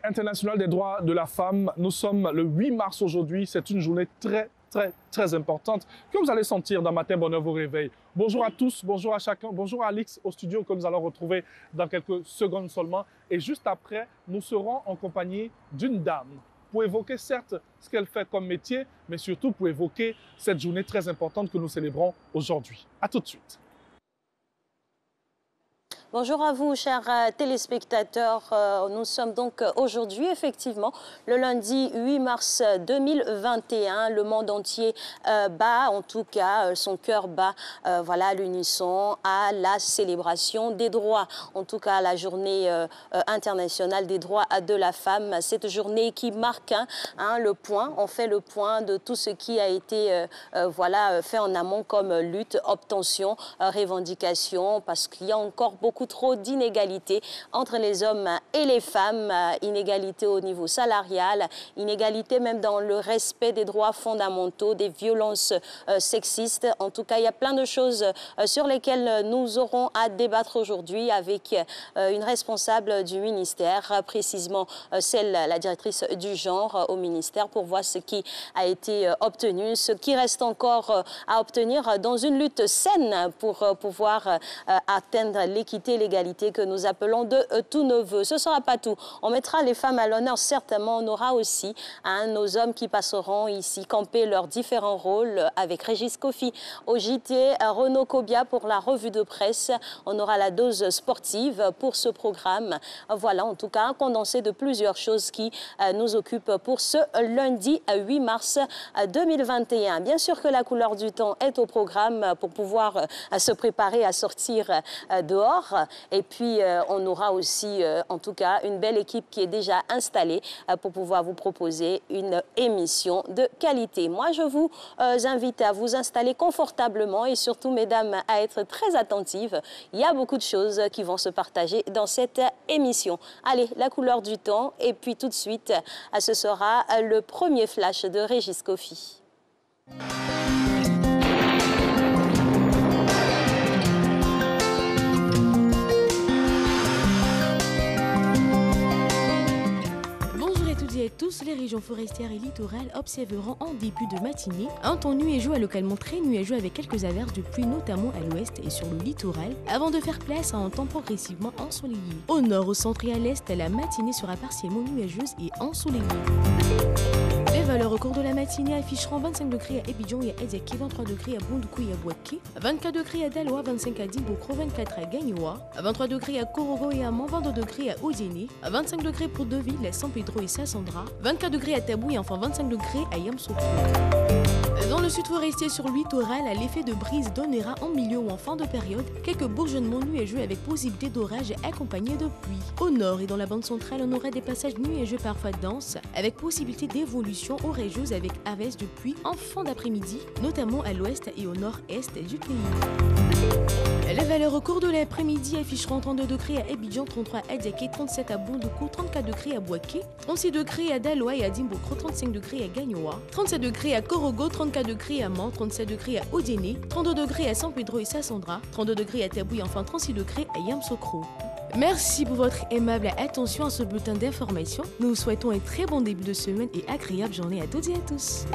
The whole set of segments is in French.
internationale des droits de la femme. Nous sommes le 8 mars aujourd'hui. C'est une journée très importante que vous allez sentir dans Matin Bonheur vous réveille. Bonjour à tous, bonjour à chacun, bonjour à Alix au studio que nous allons retrouver dans quelques secondes seulement. Et juste après, nous serons en compagnie d'une dame pour évoquer certes ce qu'elle fait comme métier, mais surtout pour évoquer cette journée très importante que nous célébrons aujourd'hui. À tout de suite. Bonjour à vous, chers téléspectateurs. Nous sommes donc aujourd'hui, effectivement, le lundi 8 mars 2021. Le monde entier bat, en tout cas, son cœur bat, voilà, à l'unisson, à la célébration des droits. En tout cas, la journée internationale des droits de la femme. Cette journée qui marque le point. On fait le point de tout ce qui a été voilà, fait en amont comme lutte, obtention, revendication, parce qu'il y a encore beaucoup trop d'inégalités entre les hommes et les femmes, inégalités au niveau salarial, inégalités même dans le respect des droits fondamentaux, des violences sexistes. En tout cas, il y a plein de choses sur lesquelles nous aurons à débattre aujourd'hui avec une responsable du ministère, précisément celle, la directrice du genre au ministère, pour voir ce qui a été obtenu, ce qui reste encore à obtenir dans une lutte saine pour pouvoir atteindre l'équité et l'égalité que nous appelons de tous nos voeux. Ce ne sera pas tout. On mettra les femmes à l'honneur, certainement. On aura aussi nos hommes qui passeront ici camper leurs différents rôles avec Régis Kofi au JT, Renaud Kobia pour la revue de presse. On aura la dose sportive pour ce programme. Voilà, en tout cas, un condensé de plusieurs choses qui nous occupent pour ce lundi 8 mars 2021. Bien sûr que la couleur du temps est au programme pour pouvoir se préparer à sortir dehors. Et puis, on aura aussi, en tout cas, une belle équipe qui est déjà installée pour pouvoir vous proposer une émission de qualité. Moi, je vous invite à vous installer confortablement et surtout, mesdames, à être très attentives. Il y a beaucoup de choses qui vont se partager dans cette émission. Allez, la couleur du temps. Et puis, tout de suite, ce sera le premier flash de Régis Kofi. Et tous les régions forestières et littorales observeront en début de matinée un temps nuageux localement très nuageux avec quelques averses de pluie notamment à l'ouest et sur le littoral avant de faire place à un temps progressivement ensoleillé. Au nord, au centre et à l'est, la matinée sera partiellement nuageuse et ensoleillée. Les valeurs au cours de la matinée afficheront 25 degrés à Abidjan et à Ezeki, 23 degrés à Bondoukou et à Bouaké, 24 degrés à Daloa, 25 à Dimbokro, 24 à Gagnoa, 23 degrés à Korogo et à Mont, 22 degrés à Odiéné, 25 degrés pour Deauville, San Pedro et Sassandra, 24 degrés à Tabou et enfin 25 degrés à Yamoussoukro. Dans le sud forestier sur le littoral, l'effet de brise donnera en milieu ou en fin de période quelques bourgeonnements nuageux avec possibilité d'orage accompagnés de pluie. Au nord et dans la bande centrale, on aura des passages nuageux parfois denses avec possibilité d'évolution orageuse avec averses de pluie en fin d'après-midi, notamment à l'ouest et au nord-est du pays. Les valeurs au cours de l'après-midi afficheront 32 degrés à Abidjan, 33 à Diaké, 37 à Bondoukou, 34 degrés à Bouaké, 36 degrés à Daloa et à Dimbokro, 35 degrés à Gagnoa, 37 degrés à Korogo, 34 degrés à Mont, 37 degrés à Odiéné, 32 degrés à San Pedro et Sassandra, 32 degrés à Tabou et enfin 36 degrés à Yamoussoukro. Merci pour votre aimable attention à ce bulletin d'information. Nous vous souhaitons un très bon début de semaine et agréable journée à toutes et à tous.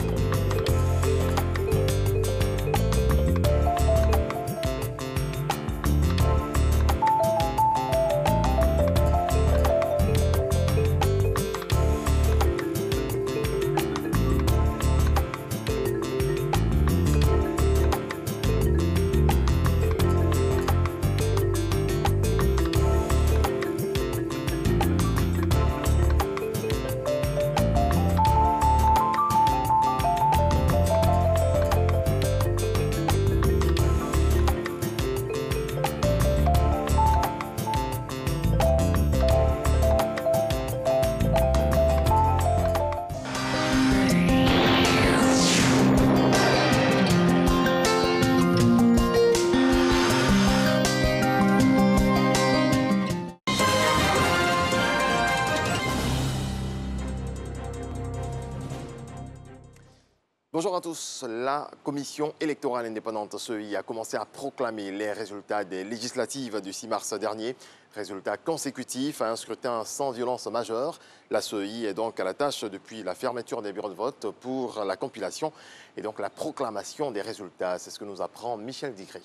Bonjour à tous. La commission électorale indépendante CEI a commencé à proclamer les résultats des législatives du 6 mars dernier. Résultats consécutifs à un scrutin sans violence majeure. La CEI est donc à la tâche depuis la fermeture des bureaux de vote pour la compilation et donc la proclamation des résultats. C'est ce que nous apprend Michel Digri.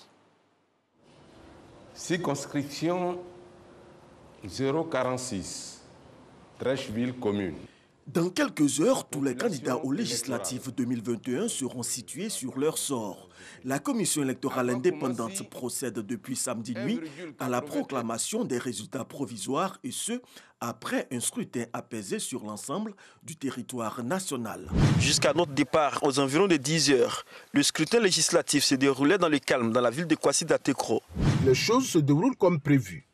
Circonscription 046, Trècheville commune. Dans quelques heures, tous les candidats aux législatives 2021 seront situés sur leur sort. La commission électorale indépendante procède depuis samedi nuit à la proclamation des résultats provisoires et ce, après un scrutin apaisé sur l'ensemble du territoire national. Jusqu'à notre départ, aux environs de 10 heures, le scrutin législatif se déroulait dans le calme dans la ville de Kwasi-Datekro. Les choses se déroulent comme prévu.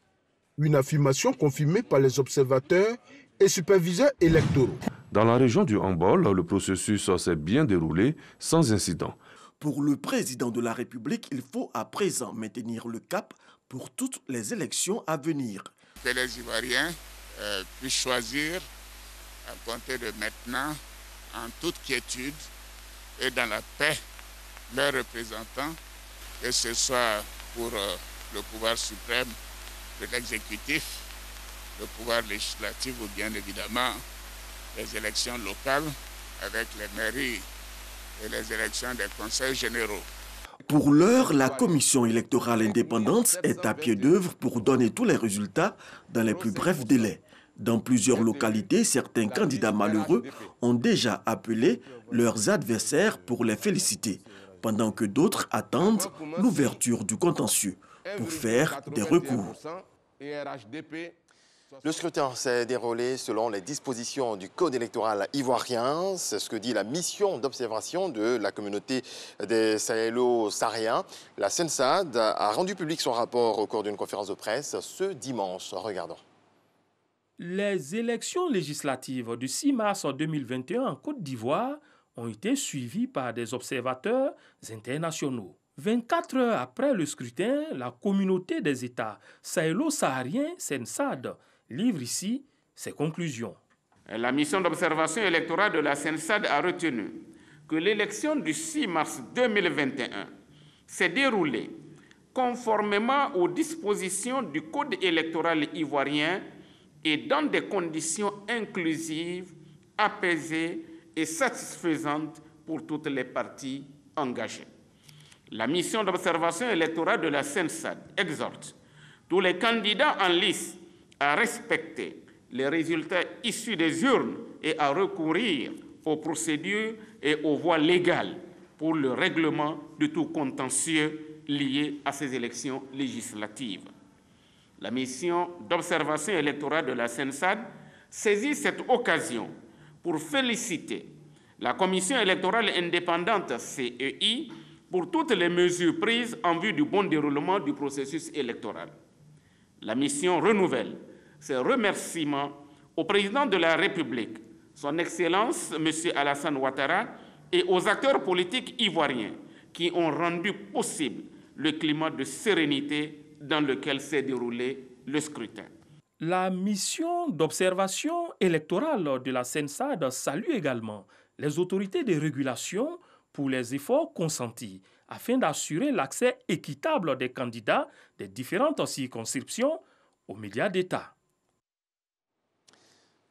Une affirmation confirmée par les observateurs et superviseurs électoraux. Dans la région du Hambol, le processus s'est bien déroulé sans incident. Pour le président de la République, il faut à présent maintenir le cap pour toutes les élections à venir. Que les Ivoiriens puissent choisir à compter de maintenant, en toute quiétude et dans la paix, leurs représentants, que ce soit pour le pouvoir suprême de l'exécutif, le pouvoir législatif ou bien évidemment les élections locales avec les mairies et les élections des conseils généraux. Pour l'heure, la commission électorale indépendante est à pied d'œuvre pour donner tous les résultats dans les plus brefs délais. Dans plusieurs localités, certains candidats malheureux ont déjà appelé leurs adversaires pour les féliciter, pendant que d'autres attendent l'ouverture du contentieux pour faire des recours. Le scrutin s'est déroulé selon les dispositions du code électoral ivoirien. C'est ce que dit la mission d'observation de la communauté des Sahélo-Sahariens. La CENSAD a rendu public son rapport au cours d'une conférence de presse ce dimanche. Regardons. Les élections législatives du 6 mars 2021 en Côte d'Ivoire ont été suivies par des observateurs internationaux. 24 heures après le scrutin, la communauté des États sahélo-sahariens, CENSAD, livre ici ses conclusions. La mission d'observation électorale de la CENSAD a retenu que l'élection du 6 mars 2021 s'est déroulée conformément aux dispositions du Code électoral ivoirien et dans des conditions inclusives, apaisées et satisfaisantes pour toutes les parties engagées. La mission d'observation électorale de la CENSAD exhorte tous les candidats en lice à respecter les résultats issus des urnes et à recourir aux procédures et aux voies légales pour le règlement de tout contentieux lié à ces élections législatives. La mission d'observation électorale de la CENSAD saisit cette occasion pour féliciter la Commission électorale indépendante CEI pour toutes les mesures prises en vue du bon déroulement du processus électoral. La mission renouvelle ses remerciements au président de la République, son Excellence M. Alassane Ouattara, et aux acteurs politiques ivoiriens qui ont rendu possible le climat de sérénité dans lequel s'est déroulé le scrutin. La mission d'observation électorale de la CENSAD salue également les autorités de régulation pour les efforts consentis afin d'assurer l'accès équitable des candidats des différentes circonscriptions aux médias d'État.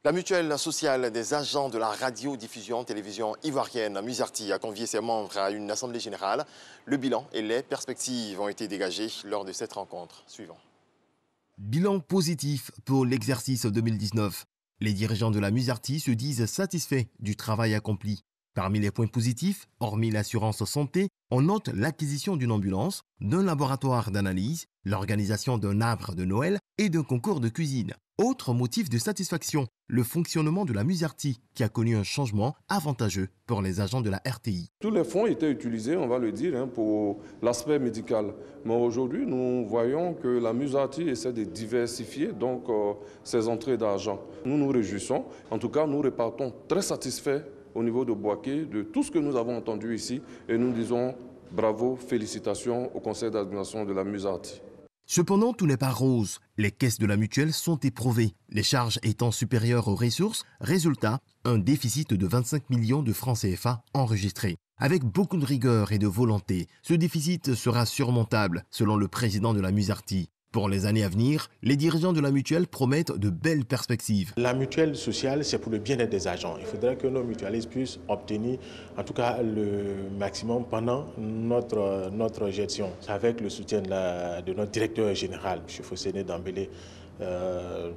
La mutuelle sociale des agents de la radiodiffusion télévision ivoirienne, Musarti, a convié ses membres à une assemblée générale. Le bilan et les perspectives ont été dégagés lors de cette rencontre. Suivant. Bilan positif pour l'exercice 2019. Les dirigeants de la Musarti se disent satisfaits du travail accompli. Parmi les points positifs, hormis l'assurance santé, on note l'acquisition d'une ambulance, d'un laboratoire d'analyse, l'organisation d'un arbre de Noël et d'un concours de cuisine. Autre motif de satisfaction, le fonctionnement de la Musarti qui a connu un changement avantageux pour les agents de la RTI. Tous les fonds étaient utilisés, on va le dire, pour l'aspect médical. Mais aujourd'hui, nous voyons que la Musarti essaie de diversifier donc, ses entrées d'argent. Nous nous réjouissons. En tout cas, nous repartons très satisfaits au niveau de Bouaké de tout ce que nous avons entendu ici. Et nous disons bravo, félicitations au conseil d'administration de la Musarti. Cependant, tout n'est pas rose. Les caisses de la mutuelle sont éprouvées, les charges étant supérieures aux ressources. Résultat, un déficit de 25 millions de francs CFA enregistré. Avec beaucoup de rigueur et de volonté, ce déficit sera surmontable, selon le président de la Musarti. Pour les années à venir, les dirigeants de la mutuelle promettent de belles perspectives. La mutuelle sociale, c'est pour le bien-être des agents. Il faudrait que nos mutualistes puissent obtenir en tout cas le maximum pendant notre gestion. Avec le soutien de notre directeur général, M. Fosséné Dambélé,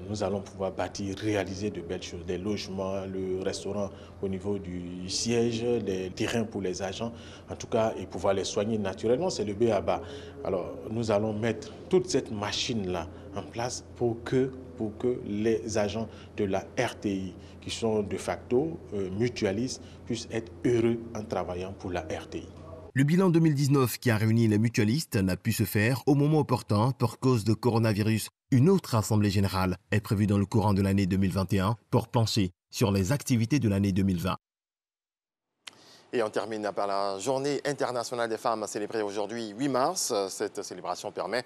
nous allons pouvoir bâtir, réaliser de belles choses, des logements, le restaurant au niveau du siège, les terrains pour les agents, en tout cas, et pouvoir les soigner naturellement, c'est le b.a.-ba. Alors, nous allons mettre toute cette machine-là en place pour que les agents de la RTI, qui sont de facto mutualistes, puissent être heureux en travaillant pour la RTI. Le bilan 2019 qui a réuni les mutualistes n'a pu se faire au moment opportun pour cause de coronavirus. Une autre assemblée générale est prévue dans le courant de l'année 2021 pour plancher sur les activités de l'année 2020. Et on termine par la Journée internationale des femmes célébrée aujourd'hui 8 mars. Cette célébration permet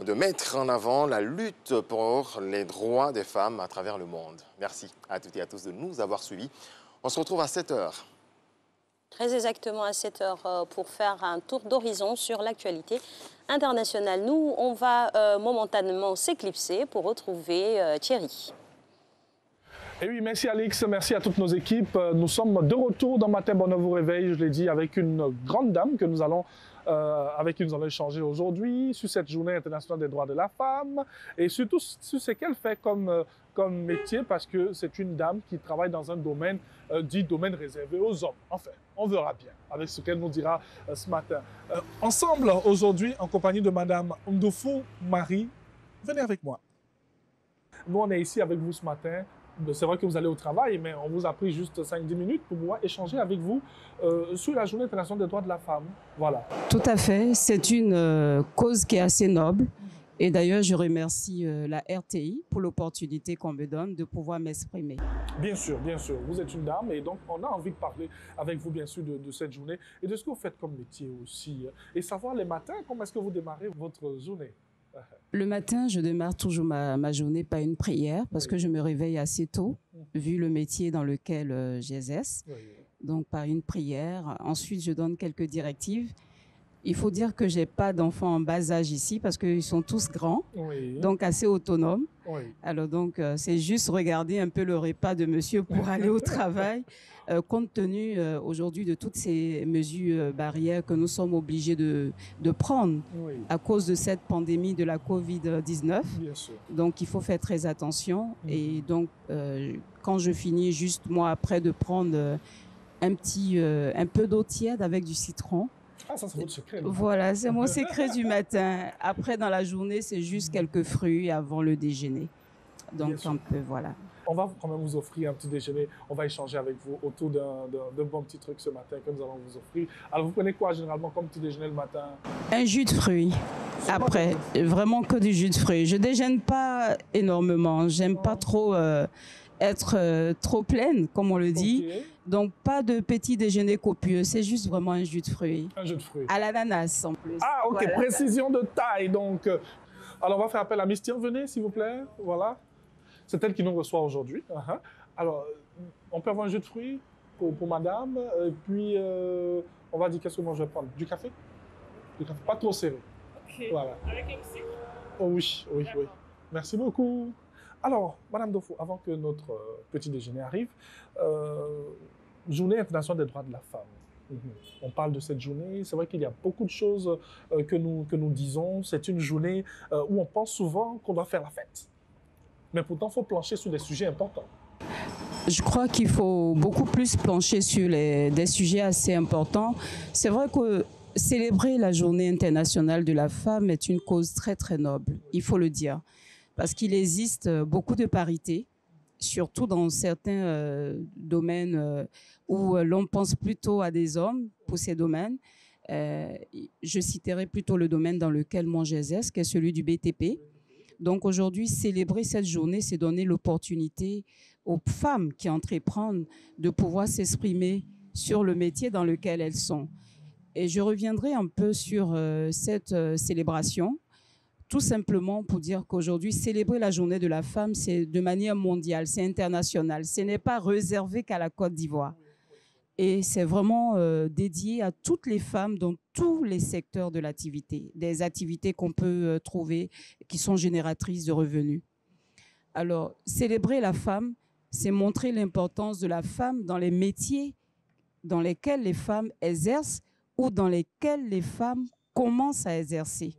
de mettre en avant la lutte pour les droits des femmes à travers le monde. Merci à toutes et à tous de nous avoir suivis. On se retrouve à 7 h. Très exactement à 7 h pour faire un tour d'horizon sur l'actualité internationale. Nous, on va momentanément s'éclipser pour retrouver Thierry. Et oui, merci Alix, merci à toutes nos équipes. Nous sommes de retour dans Matin Bonheur vous réveille, je l'ai dit, avec une grande dame avec qui nous allons échanger aujourd'hui sur cette journée internationale des droits de la femme et surtout sur ce qu'elle fait comme métier parce que c'est une dame qui travaille dans un domaine dit domaine réservé aux hommes. Enfin, on verra bien avec ce qu'elle nous dira ce matin. Ensemble, aujourd'hui, en compagnie de Madame Ndofo Marie, venez avec moi. Nous, on est ici avec vous ce matin. C'est vrai que vous allez au travail, mais on vous a pris juste 5-10 minutes pour pouvoir échanger avec vous sur la Journée internationale des droits de la femme. Voilà. Tout à fait. C'est une cause qui est assez noble. Et d'ailleurs, je remercie la RTI pour l'opportunité qu'on me donne de pouvoir m'exprimer. Bien sûr, bien sûr. Vous êtes une dame et donc on a envie de parler avec vous, bien sûr, de cette journée et de ce que vous faites comme métier aussi. Et savoir les matins, comment est-ce que vous démarrez votre journée? Le matin, je démarre toujours ma journée par une prière parce que je me réveille assez tôt, vu le métier dans lequel j'exerce. Donc, par une prière. Ensuite, je donne quelques directives. Il faut dire que je n'ai pas d'enfants en bas âge ici parce qu'ils sont tous grands, donc assez autonomes. Alors, donc, c'est juste regarder un peu le repas de monsieur pour aller au travail. Compte tenu aujourd'hui de toutes ces mesures barrières que nous sommes obligés de prendre à cause de cette pandémie de la Covid-19. Donc, il faut faire très attention. Et donc, quand je finis juste moi après de prendre un peu d'eau tiède avec du citron. Ah, ça c'est votre secret. Voilà, c'est mon secret du matin. Après, dans la journée, c'est juste quelques fruits avant le déjeuner. Donc, un peu, voilà. On va quand même vous offrir un petit déjeuner. On va échanger avec vous autour d'un bon petit truc ce matin que nous allons vous offrir. Alors, vous prenez quoi généralement comme petit déjeuner le matin? Un jus de fruits. Après, vraiment que du jus de fruits. Je ne déjeune pas énormément. J'aime pas trop être trop pleine, comme on le dit. Donc, pas de petit déjeuner copieux. C'est juste vraiment un jus de fruits. Un jus de fruits. À l'ananas, en plus. Ah, ok. Voilà. Précision de taille. Donc, alors, on va faire appel à Miss Tien. Venez, s'il vous plaît. Voilà. C'est elle qui nous reçoit aujourd'hui. Alors, on peut avoir un jus de fruits pour madame. Puis, on va dire qu'est-ce que moi je vais prendre? Du café? Du café, pas trop serré. Ok. Voilà. Avec un sucre. Oh oui, oui, oui. Merci beaucoup. Alors, Madame Dofo, avant que notre petit déjeuner arrive, Journée internationale des droits de la femme. On parle de cette journée. C'est vrai qu'il y a beaucoup de choses que nous disons. C'est une journée où on pense souvent qu'on doit faire la fête. Mais pourtant, il faut plancher sur des sujets importants. Je crois qu'il faut beaucoup plus plancher sur des sujets assez importants. C'est vrai que célébrer la Journée internationale de la femme est une cause très, très noble, il faut le dire. Parce qu'il existe beaucoup de parité, surtout dans certains domaines où l'on pense plutôt à des hommes pour ces domaines. Je citerai plutôt le domaine dans lequel moi j'exerce, qui est celui du BTP. Donc aujourd'hui, célébrer cette journée, c'est donner l'opportunité aux femmes qui entreprennent de pouvoir s'exprimer sur le métier dans lequel elles sont. Et je reviendrai un peu sur cette célébration, tout simplement pour dire qu'aujourd'hui, célébrer la journée de la femme, c'est de manière mondiale, c'est international. Ce n'est pas réservé qu'à la Côte d'Ivoire. Et c'est vraiment dédié à toutes les femmes dans tous les secteurs de l'activité, des activités qu'on peut trouver qui sont génératrices de revenus. Alors, célébrer la femme, c'est montrer l'importance de la femme dans les métiers dans lesquels les femmes exercent ou dans lesquels les femmes commencent à exercer.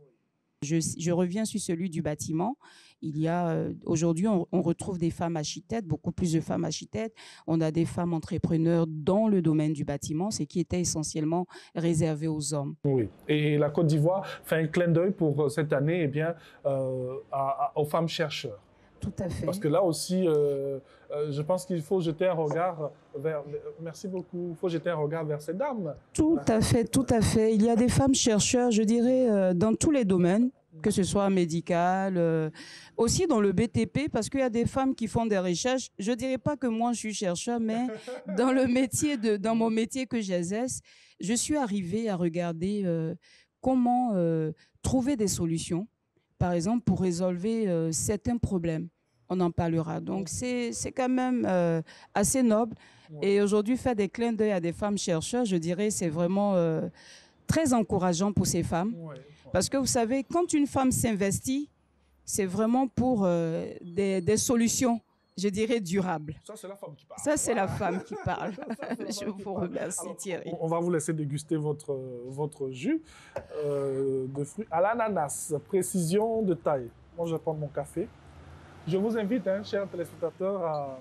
Je reviens sur celui du bâtiment. Il y a aujourd'hui, on retrouve des femmes architectes, beaucoup plus de femmes architectes. On a des femmes entrepreneurs dans le domaine du bâtiment, ce qui était essentiellement réservé aux hommes. Oui, et la Côte d'Ivoire fait un clin d'œil pour cette année eh bien, aux femmes chercheurs. Tout à fait. Parce que là aussi, je pense qu'il faut jeter un regard vers... Merci beaucoup. Il faut jeter un regard vers ces dames. Tout à fait, tout à fait. Il y a des femmes chercheurs, je dirais, dans tous les domaines, que ce soit médical, aussi dans le BTP, parce qu'il y a des femmes qui font des recherches. Je ne dirais pas que moi, je suis chercheur, mais dans mon métier que j'exerce, je suis arrivée à regarder comment trouver des solutions. Par exemple, pour résolver certains problèmes. On en parlera. Donc, c'est quand même assez noble. Et aujourd'hui, faire des clins d'œil à des femmes chercheurs, je dirais, c'est vraiment très encourageant pour ces femmes. Parce que vous savez, quand une femme s'investit, c'est vraiment pour des solutions, je dirais, durables. Ça, c'est la femme qui parle. Ça, c'est la femme qui parle. Je vous remercie, alors, Thierry. On va vous laisser déguster votre jus de fruits à l'ananas. Précision de taille. Moi, je vais prendre mon café. Je vous invite, hein, chers téléspectateurs,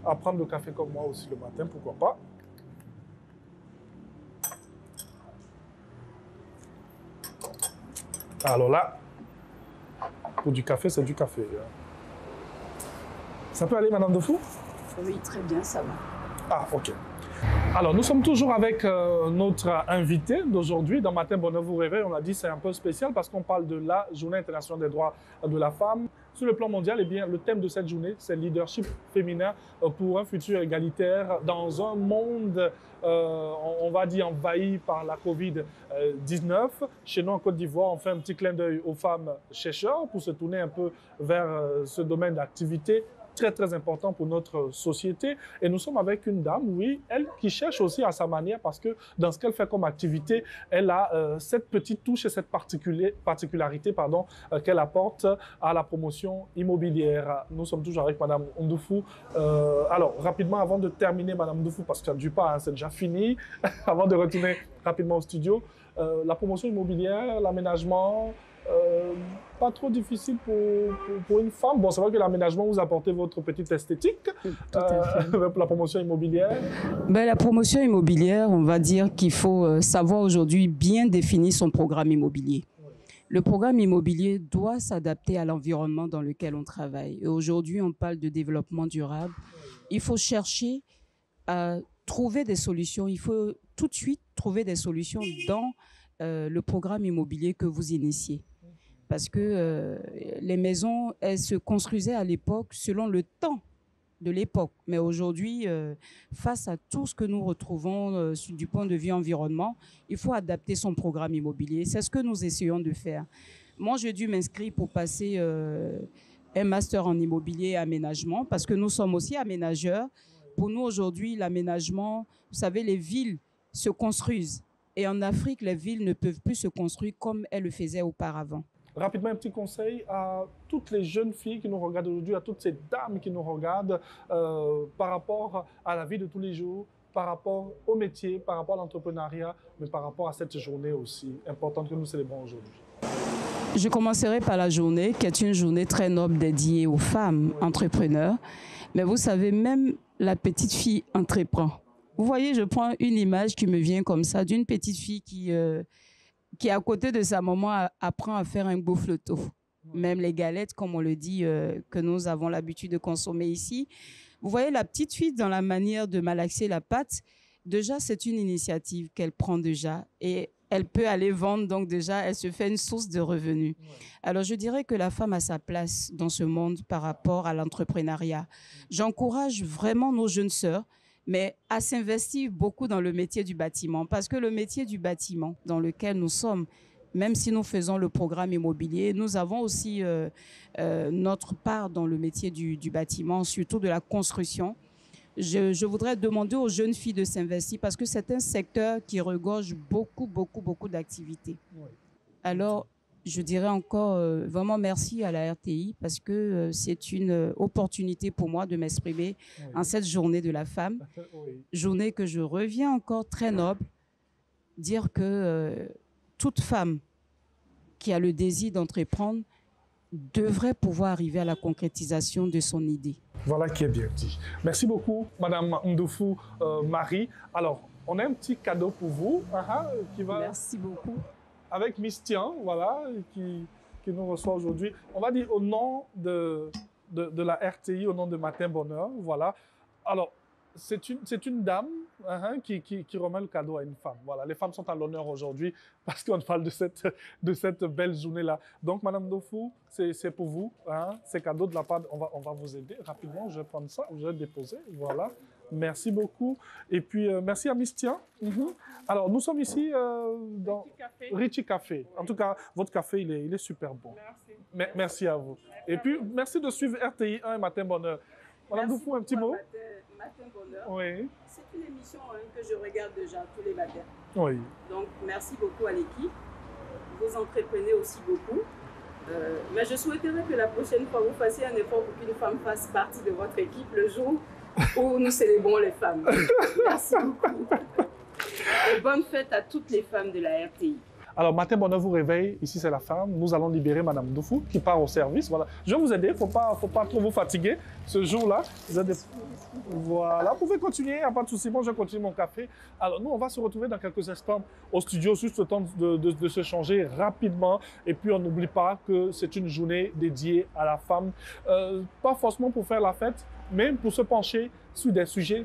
à prendre le café comme moi aussi le matin, pourquoi pas. Alors là, pour du café, c'est du café. Ça peut aller, Madame Defou? Oui, très bien, ça va. Ah, ok. Alors, nous sommes toujours avec notre invité d'aujourd'hui. Dans Matin Bonheur vous réveille, on a dit c'est un peu spécial parce qu'on parle de la Journée internationale des droits de la femme. Sur le plan mondial, eh bien, le thème de cette journée, c'est le leadership féminin pour un futur égalitaire dans un monde, on va dire, envahi par la Covid-19. Chez nous, en Côte d'Ivoire, on fait un petit clin d'œil aux femmes chercheurs pour se tourner un peu vers ce domaine d'activité très, très important pour notre société. Et nous sommes avec une dame, oui, elle qui cherche aussi à sa manière parce que dans ce qu'elle fait comme activité, elle a cette petite touche et cette particularité qu'elle apporte à la promotion immobilière. Nous sommes toujours avec Madame Ndoufou. Alors, rapidement, avant de terminer, Madame Ndoufou, parce que ça ne dure pas, hein, c'est déjà fini, avant de retourner rapidement au studio, la promotion immobilière, l'aménagement, pas trop difficile pour une femme. Bon, c'est vrai que l'aménagement, vous apportez votre petite esthétique. La promotion immobilière. Ben, la promotion immobilière, on va dire qu'il faut savoir aujourd'hui bien définir son programme immobilier. Le programme immobilier doit s'adapter à l'environnement dans lequel on travaille. Et aujourd'hui, on parle de développement durable. Il faut chercher à trouver des solutions. Il faut tout de suite trouver des solutions dans le programme immobilier que vous initiez. Parce que les maisons, elles se construisaient à l'époque selon le temps de l'époque. Mais aujourd'hui, face à tout ce que nous retrouvons du point de vue environnement, il faut adapter son programme immobilier. C'est ce que nous essayons de faire. Moi, j'ai dû m'inscrire pour passer un master en immobilier et aménagement parce que nous sommes aussi aménageurs. Pour nous, aujourd'hui, l'aménagement, vous savez, les villes se construisent. Et en Afrique, les villes ne peuvent plus se construire comme elles le faisaient auparavant. Rapidement, un petit conseil à toutes les jeunes filles qui nous regardent aujourd'hui, à toutes ces dames qui nous regardent par rapport à la vie de tous les jours, par rapport au métier, par rapport à l'entrepreneuriat, mais par rapport à cette journée aussi importante que nous célébrons aujourd'hui. Je commencerai par la journée, qui est une journée très noble dédiée aux femmes entrepreneurs. Mais vous savez, même la petite fille entreprend. Vous voyez, je prends une image qui me vient comme ça, d'une petite fille qui à côté de sa maman apprend à faire un gaufre-tout. Même les galettes, comme on le dit, que nous avons l'habitude de consommer ici. Vous voyez, la petite fille, dans la manière de malaxer la pâte, déjà, c'est une initiative qu'elle prend déjà. Et elle peut aller vendre, donc déjà, elle se fait une source de revenus. Alors, je dirais que la femme a sa place dans ce monde par rapport à l'entrepreneuriat. J'encourage vraiment nos jeunes sœurs, mais à s'investir beaucoup dans le métier du bâtiment. Parce que le métier du bâtiment dans lequel nous sommes, même si nous faisons le programme immobilier, nous avons aussi notre part dans le métier du bâtiment, surtout de la construction. je voudrais demander aux jeunes filles de s'investir parce que c'est un secteur qui regorge beaucoup d'activités. Oui. Alors, je dirais encore vraiment merci à la RTI parce que c'est une opportunité pour moi de m'exprimer en cette journée de la femme. Journée que je reviens encore très noble, dire que toute femme qui a le désir d'entreprendre devrait pouvoir arriver à la concrétisation de son idée. Voilà qui est bien dit. Merci beaucoup, Madame Ndofou Marie. Alors, on a un petit cadeau pour vous. Qui va... Merci beaucoup. Avec Miss Tian, voilà, qui nous reçoit aujourd'hui. On va dire au nom de la RTI, au nom de Matin Bonheur, voilà. Alors, c'est une dame qui remet le cadeau à une femme. Voilà, les femmes sont à l'honneur aujourd'hui parce qu'on parle de cette belle journée-là. Donc, Madame Ndofou, c'est pour vous, c'est cadeau de la part. On va vous aider rapidement. Je vais prendre ça, je vais le déposer. Voilà. Merci beaucoup. Et puis, merci à Miss Tian. Alors, nous sommes ici dans Richie Café. En tout cas, votre café, il est super bon. Merci. Merci à vous. Et puis, merci de suivre RTI 1 et Matin Bonheur. Madame Ndofou, un petit mot? Matin Bonheur. Oui. C'est une émission que je regarde déjà tous les matins. Oui. Donc, merci beaucoup à l'équipe. Vous entreprenez aussi beaucoup. Mais je souhaiterais que la prochaine fois, vous fassiez un effort pour qu'une femme fasse partie de votre équipe le jour où nous célébrons les femmes. Merci beaucoup. Et bonne fête à toutes les femmes de la RTI. Alors, Matin Bonheur vous réveille. Ici, c'est la femme. Nous allons libérer Madame Ndofou qui part au service. Voilà. Je vais vous aider. Il ne faut pas trop vous fatiguer ce jour-là. Voilà. Vous pouvez continuer. Il n'y a pas de souci. Moi, je continue mon café. Alors, nous, on va se retrouver dans quelques instants au studio. Juste le temps de se changer rapidement. Et puis, on n'oublie pas que c'est une journée dédiée à la femme. Pas forcément pour faire la fête, mais pour se pencher sur des sujets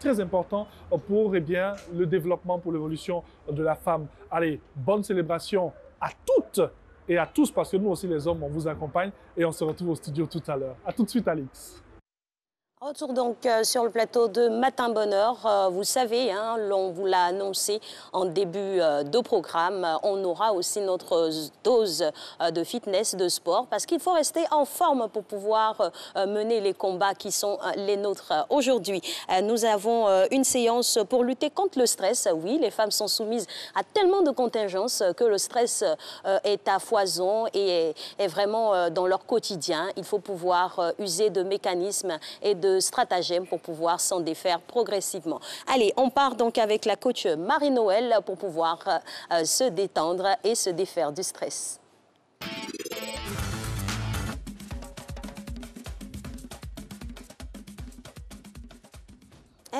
très importants pour le développement, pour l'évolution de la femme. Allez, bonne célébration à toutes et à tous, parce que nous aussi les hommes, on vous accompagne et on se retrouve au studio tout à l'heure. À tout de suite, Alix. Retour donc sur le plateau de Matin Bonheur. Vous savez, l'on vous l'a annoncé en début de programme, on aura aussi notre dose de fitness, de sport, parce qu'il faut rester en forme pour pouvoir mener les combats qui sont les nôtres aujourd'hui. Nous avons une séance pour lutter contre le stress. Oui, les femmes sont soumises à tellement de contingences que le stress est à foison et est vraiment dans leur quotidien. Il faut pouvoir user de mécanismes et de stratagèmes pour pouvoir s'en défaire progressivement. Allez, on part donc avec la coach Marie-Noël pour pouvoir se détendre et se défaire du stress.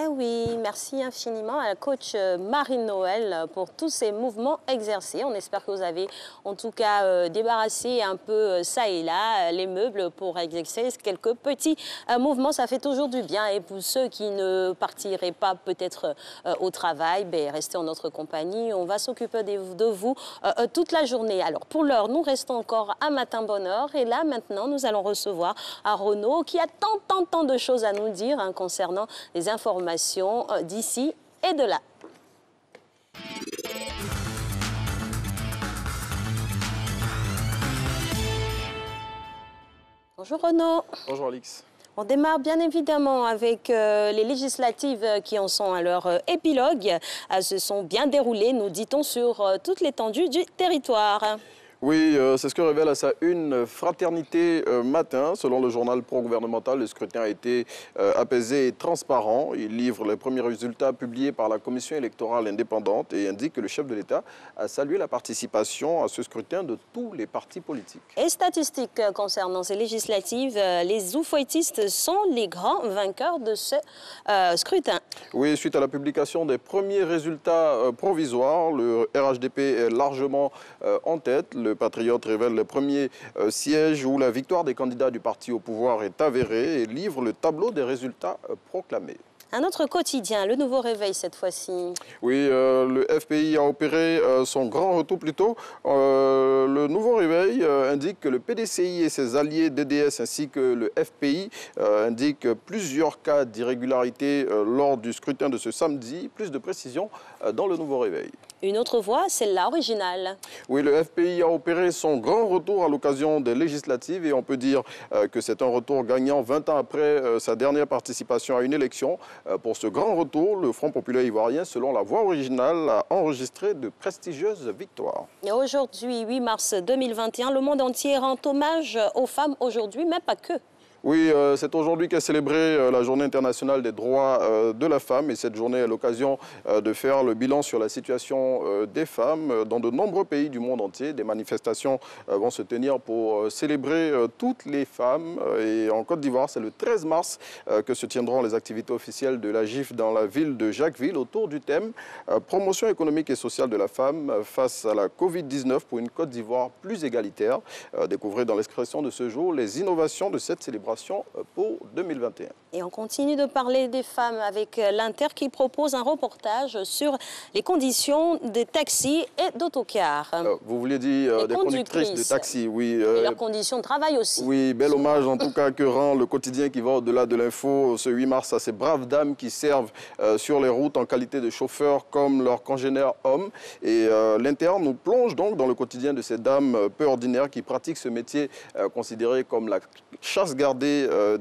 Eh oui, merci infiniment à la coach Marie-Noël pour tous ces mouvements exercés. On espère que vous avez en tout cas débarrassé un peu ça et là les meubles pour exercer quelques petits mouvements. Ça fait toujours du bien. Et pour ceux qui ne partiraient pas peut-être au travail, restez en notre compagnie. On va s'occuper de vous toute la journée. Alors pour l'heure, nous restons encore à Matin Bonheur. Et là maintenant, nous allons recevoir Renaud qui a tant de choses à nous dire concernant les informations d'ici et de là. Bonjour Renaud. Bonjour Alix. On démarre bien évidemment avec les législatives qui en sont à leur épilogue. Elles se sont bien déroulées, nous dit-on, sur toute l'étendue du territoire. Oui, c'est ce que révèle à sa une Fraternité Matin. Selon le journal pro-gouvernemental, le scrutin a été apaisé et transparent. Il livre les premiers résultats publiés par la Commission électorale indépendante et indique que le chef de l'État a salué la participation à ce scrutin de tous les partis politiques. Et statistiques concernant ces législatives, les oufouettistes sont les grands vainqueurs de ce scrutin. Oui, suite à la publication des premiers résultats provisoires, le RHDP est largement en tête. Le Patriote révèle le premier siège où la victoire des candidats du parti au pouvoir est avérée et livre le tableau des résultats proclamés. Un autre quotidien, le Nouveau Réveil cette fois-ci. Oui, le FPI a opéré son grand retour plus tôt. Le Nouveau Réveil indique que le PDCI et ses alliés DDS ainsi que le FPI indiquent plusieurs cas d'irrégularité lors du scrutin de ce samedi. Plus de précisions dans le Nouveau Réveil. Une autre voix, celle-là, originale. Oui, le FPI a opéré son grand retour à l'occasion des législatives et on peut dire que c'est un retour gagnant 20 ans après sa dernière participation à une élection. Pour ce grand retour, le Front populaire ivoirien, selon la voix originale, a enregistré de prestigieuses victoires. Et aujourd'hui, 8 mars 2021, le monde entier rend hommage aux femmes aujourd'hui, mais pas que. Oui, c'est aujourd'hui qu'est célébrée la Journée internationale des droits de la femme et cette journée est l'occasion de faire le bilan sur la situation des femmes dans de nombreux pays du monde entier. Des manifestations vont se tenir pour célébrer toutes les femmes et en Côte d'Ivoire, c'est le 13 mars que se tiendront les activités officielles de la GIF dans la ville de Jacquesville autour du thème promotion économique et sociale de la femme face à la Covid-19 pour une Côte d'Ivoire plus égalitaire. Découvrez dans l'expression de ce jour les innovations de cette célébration pour 2021. Et on continue de parler des femmes avec l'Inter qui propose un reportage sur les conditions des taxis et d'autocars. Vous vouliez dire des conductrices de taxi, oui. Et leurs conditions de travail aussi. Oui, bel hommage en tout cas que rend le quotidien qui va au-delà de l'info ce 8 mars à ces braves dames qui servent sur les routes en qualité de chauffeurs comme leurs congénères hommes. Et l'Inter nous plonge donc dans le quotidien de ces dames peu ordinaires qui pratiquent ce métier considéré comme la chasse gardée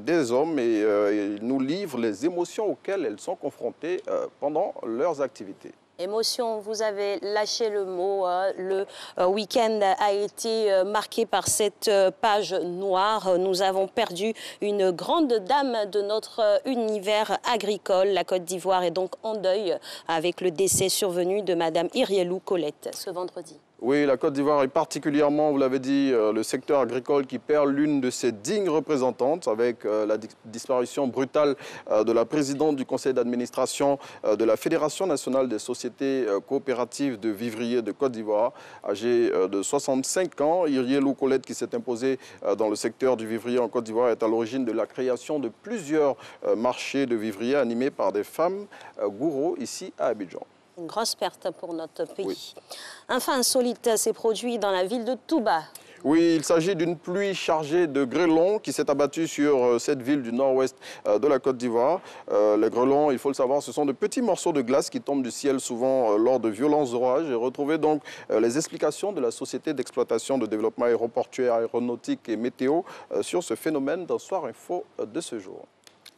des hommes et ils nous livrent les émotions auxquelles elles sont confrontées pendant leurs activités. Émotion, vous avez lâché le mot. Le week-end a été marqué par cette page noire. Nous avons perdu une grande dame de notre univers agricole. La Côte d'Ivoire est donc en deuil avec le décès survenu de Madame Irielou Colette ce vendredi. Oui, la Côte d'Ivoire est particulièrement, vous l'avez dit, le secteur agricole qui perd l'une de ses dignes représentantes avec la disparition brutale de la présidente du conseil d'administration de la Fédération nationale des sociétés coopératives de vivriers de Côte d'Ivoire, âgée de 65 ans. Irielou Colette, qui s'est imposée dans le secteur du vivrier en Côte d'Ivoire, est à l'origine de la création de plusieurs marchés de vivriers animés par des femmes gourous ici à Abidjan. Une grosse perte pour notre pays. Oui. Un fait insolite s'est produit dans la ville de Touba. Oui, il s'agit d'une pluie chargée de grêlons qui s'est abattue sur cette ville du nord-ouest de la Côte d'Ivoire. Les grêlons, il faut le savoir, ce sont de petits morceaux de glace qui tombent du ciel souvent lors de violents orages. Et retrouvez donc les explications de la Société d'exploitation de développement aéroportuaire, aéronautique et météo sur ce phénomène dans Soir Info de ce jour.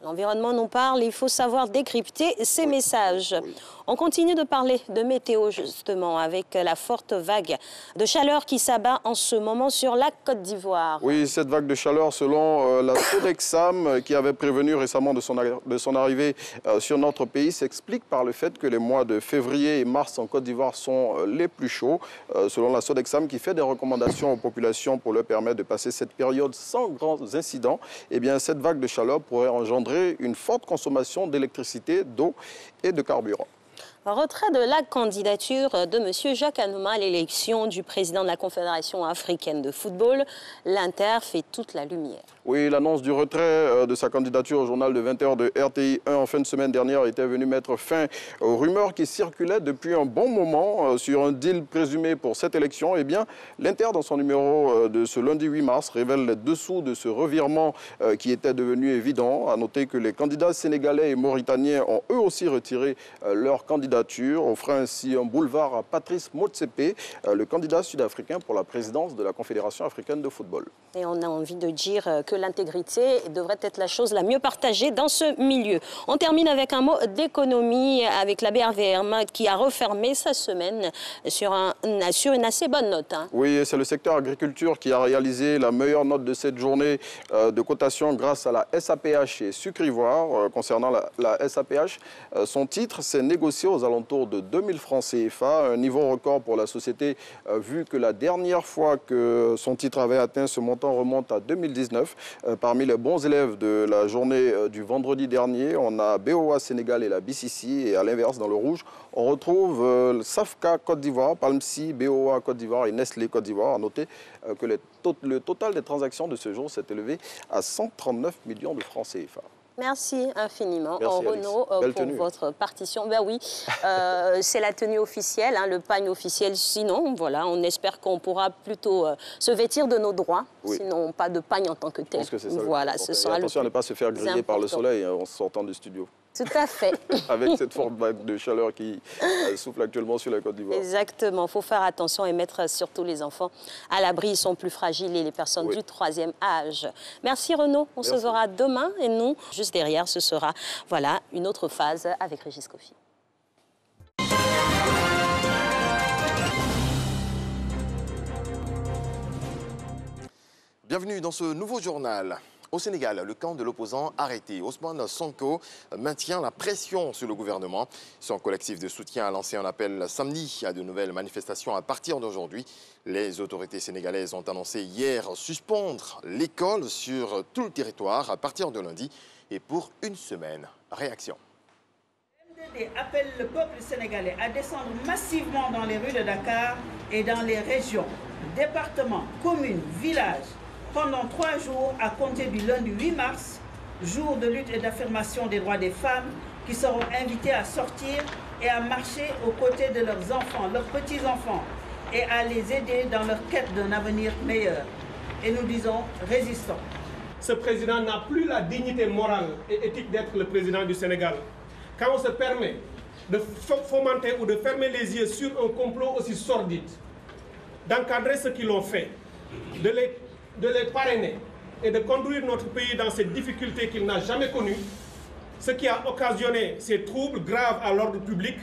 L'environnement nous parle, il faut savoir décrypter ces messages. Oui. On continue de parler de météo justement avec la forte vague de chaleur qui s'abat en ce moment sur la Côte d'Ivoire. Oui, cette vague de chaleur selon la Sodexam qui avait prévenu récemment de son arrivée sur notre pays s'explique par le fait que les mois de février et mars en Côte d'Ivoire sont les plus chauds. Selon la Sodexam qui fait des recommandations aux populations pour leur permettre de passer cette période sans grands incidents, eh bien cette vague de chaleur pourrait engendrer une forte consommation d'électricité, d'eau et de carburant. Retrait de la candidature de M. Jacques Anouma à l'élection du président de la Confédération africaine de football. L'Inter fait toute la lumière. Oui, l'annonce du retrait de sa candidature au journal de 20h de RTI 1 en fin de semaine dernière était venue mettre fin aux rumeurs qui circulaient depuis un bon moment sur un deal présumé pour cette élection. Eh bien, l'Inter, dans son numéro de ce lundi 8 mars, révèle les dessous de ce revirement qui était devenu évident. À noter que les candidats sénégalais et mauritaniens ont eux aussi retiré leur candidature, offrant ainsi un boulevard à Patrice Motsepe, le candidat sud-africain pour la présidence de la Confédération africaine de football. Et on a envie de dire que l'intégrité devrait être la chose la mieux partagée dans ce milieu. On termine avec un mot d'économie avec la BRVM qui a refermé sa semaine sur une assez bonne note. Oui, c'est le secteur agriculture qui a réalisé la meilleure note de cette journée de cotation grâce à la SAPH et Sucre Ivoire. Concernant la SAPH, son titre s'est négocié aux alentours de 2000 francs CFA, un niveau record pour la société vu que la dernière fois que son titre avait atteint ce montant remonte à 2019. Parmi les bons élèves de la journée du vendredi dernier, on a BOA Sénégal et la BCC. Et à l'inverse, dans le rouge, on retrouve Safka Côte d'Ivoire, Palmsi, BOA Côte d'Ivoire et Nestlé Côte d'Ivoire. À noter que le total des transactions de ce jour s'est élevé à 139 millions de francs CFA. Merci infiniment, Merci, Renaud, pour votre partition. Ben oui, c'est la tenue officielle, le pagne officiel. Sinon, voilà, on espère qu'on pourra plutôt se vêtir de nos droits. Sinon, pas de pagne en tant que tel. Je pense que c'est ça. Voilà, ce sera attention à ne pas se faire griller par le soleil en sortant du studio. Tout à fait. Avec cette forte vague de chaleur qui souffle actuellement sur la Côte d'Ivoire. Exactement. Il faut faire attention et mettre surtout les enfants à l'abri. Ils sont plus fragiles et les personnes du 3e âge. Merci Renaud. On se verra demain. Et nous, juste derrière, ce sera une autre phase avec Régis Kofi. Bienvenue dans ce nouveau journal. Au Sénégal, le camp de l'opposant arrêté, Ousmane Sonko, maintient la pression sur le gouvernement. Son collectif de soutien a lancé un appel samedi à de nouvelles manifestations à partir d'aujourd'hui. Les autorités sénégalaises ont annoncé hier suspendre l'école sur tout le territoire à partir de lundi et pour une semaine. Réaction. Le MDD appelle le peuple sénégalais à descendre massivement dans les rues de Dakar et dans les régions, départements, communes, villages, pendant 3 jours à compter du lundi 8 mars, jour de lutte et d'affirmation des droits des femmes, qui seront invités à sortir et à marcher aux côtés de leurs enfants, leurs petits-enfants, et à les aider dans leur quête d'un avenir meilleur. Et nous disons, résistons. Ce président n'a plus la dignité morale et éthique d'être le président du Sénégal. Quand on se permet de fomenter ou de fermer les yeux sur un complot aussi sordide, d'encadrer ceux qui l'ont fait, de les parrainer et de conduire notre pays dans ces difficultés qu'il n'a jamais connues, ce qui a occasionné ces troubles graves à l'ordre public,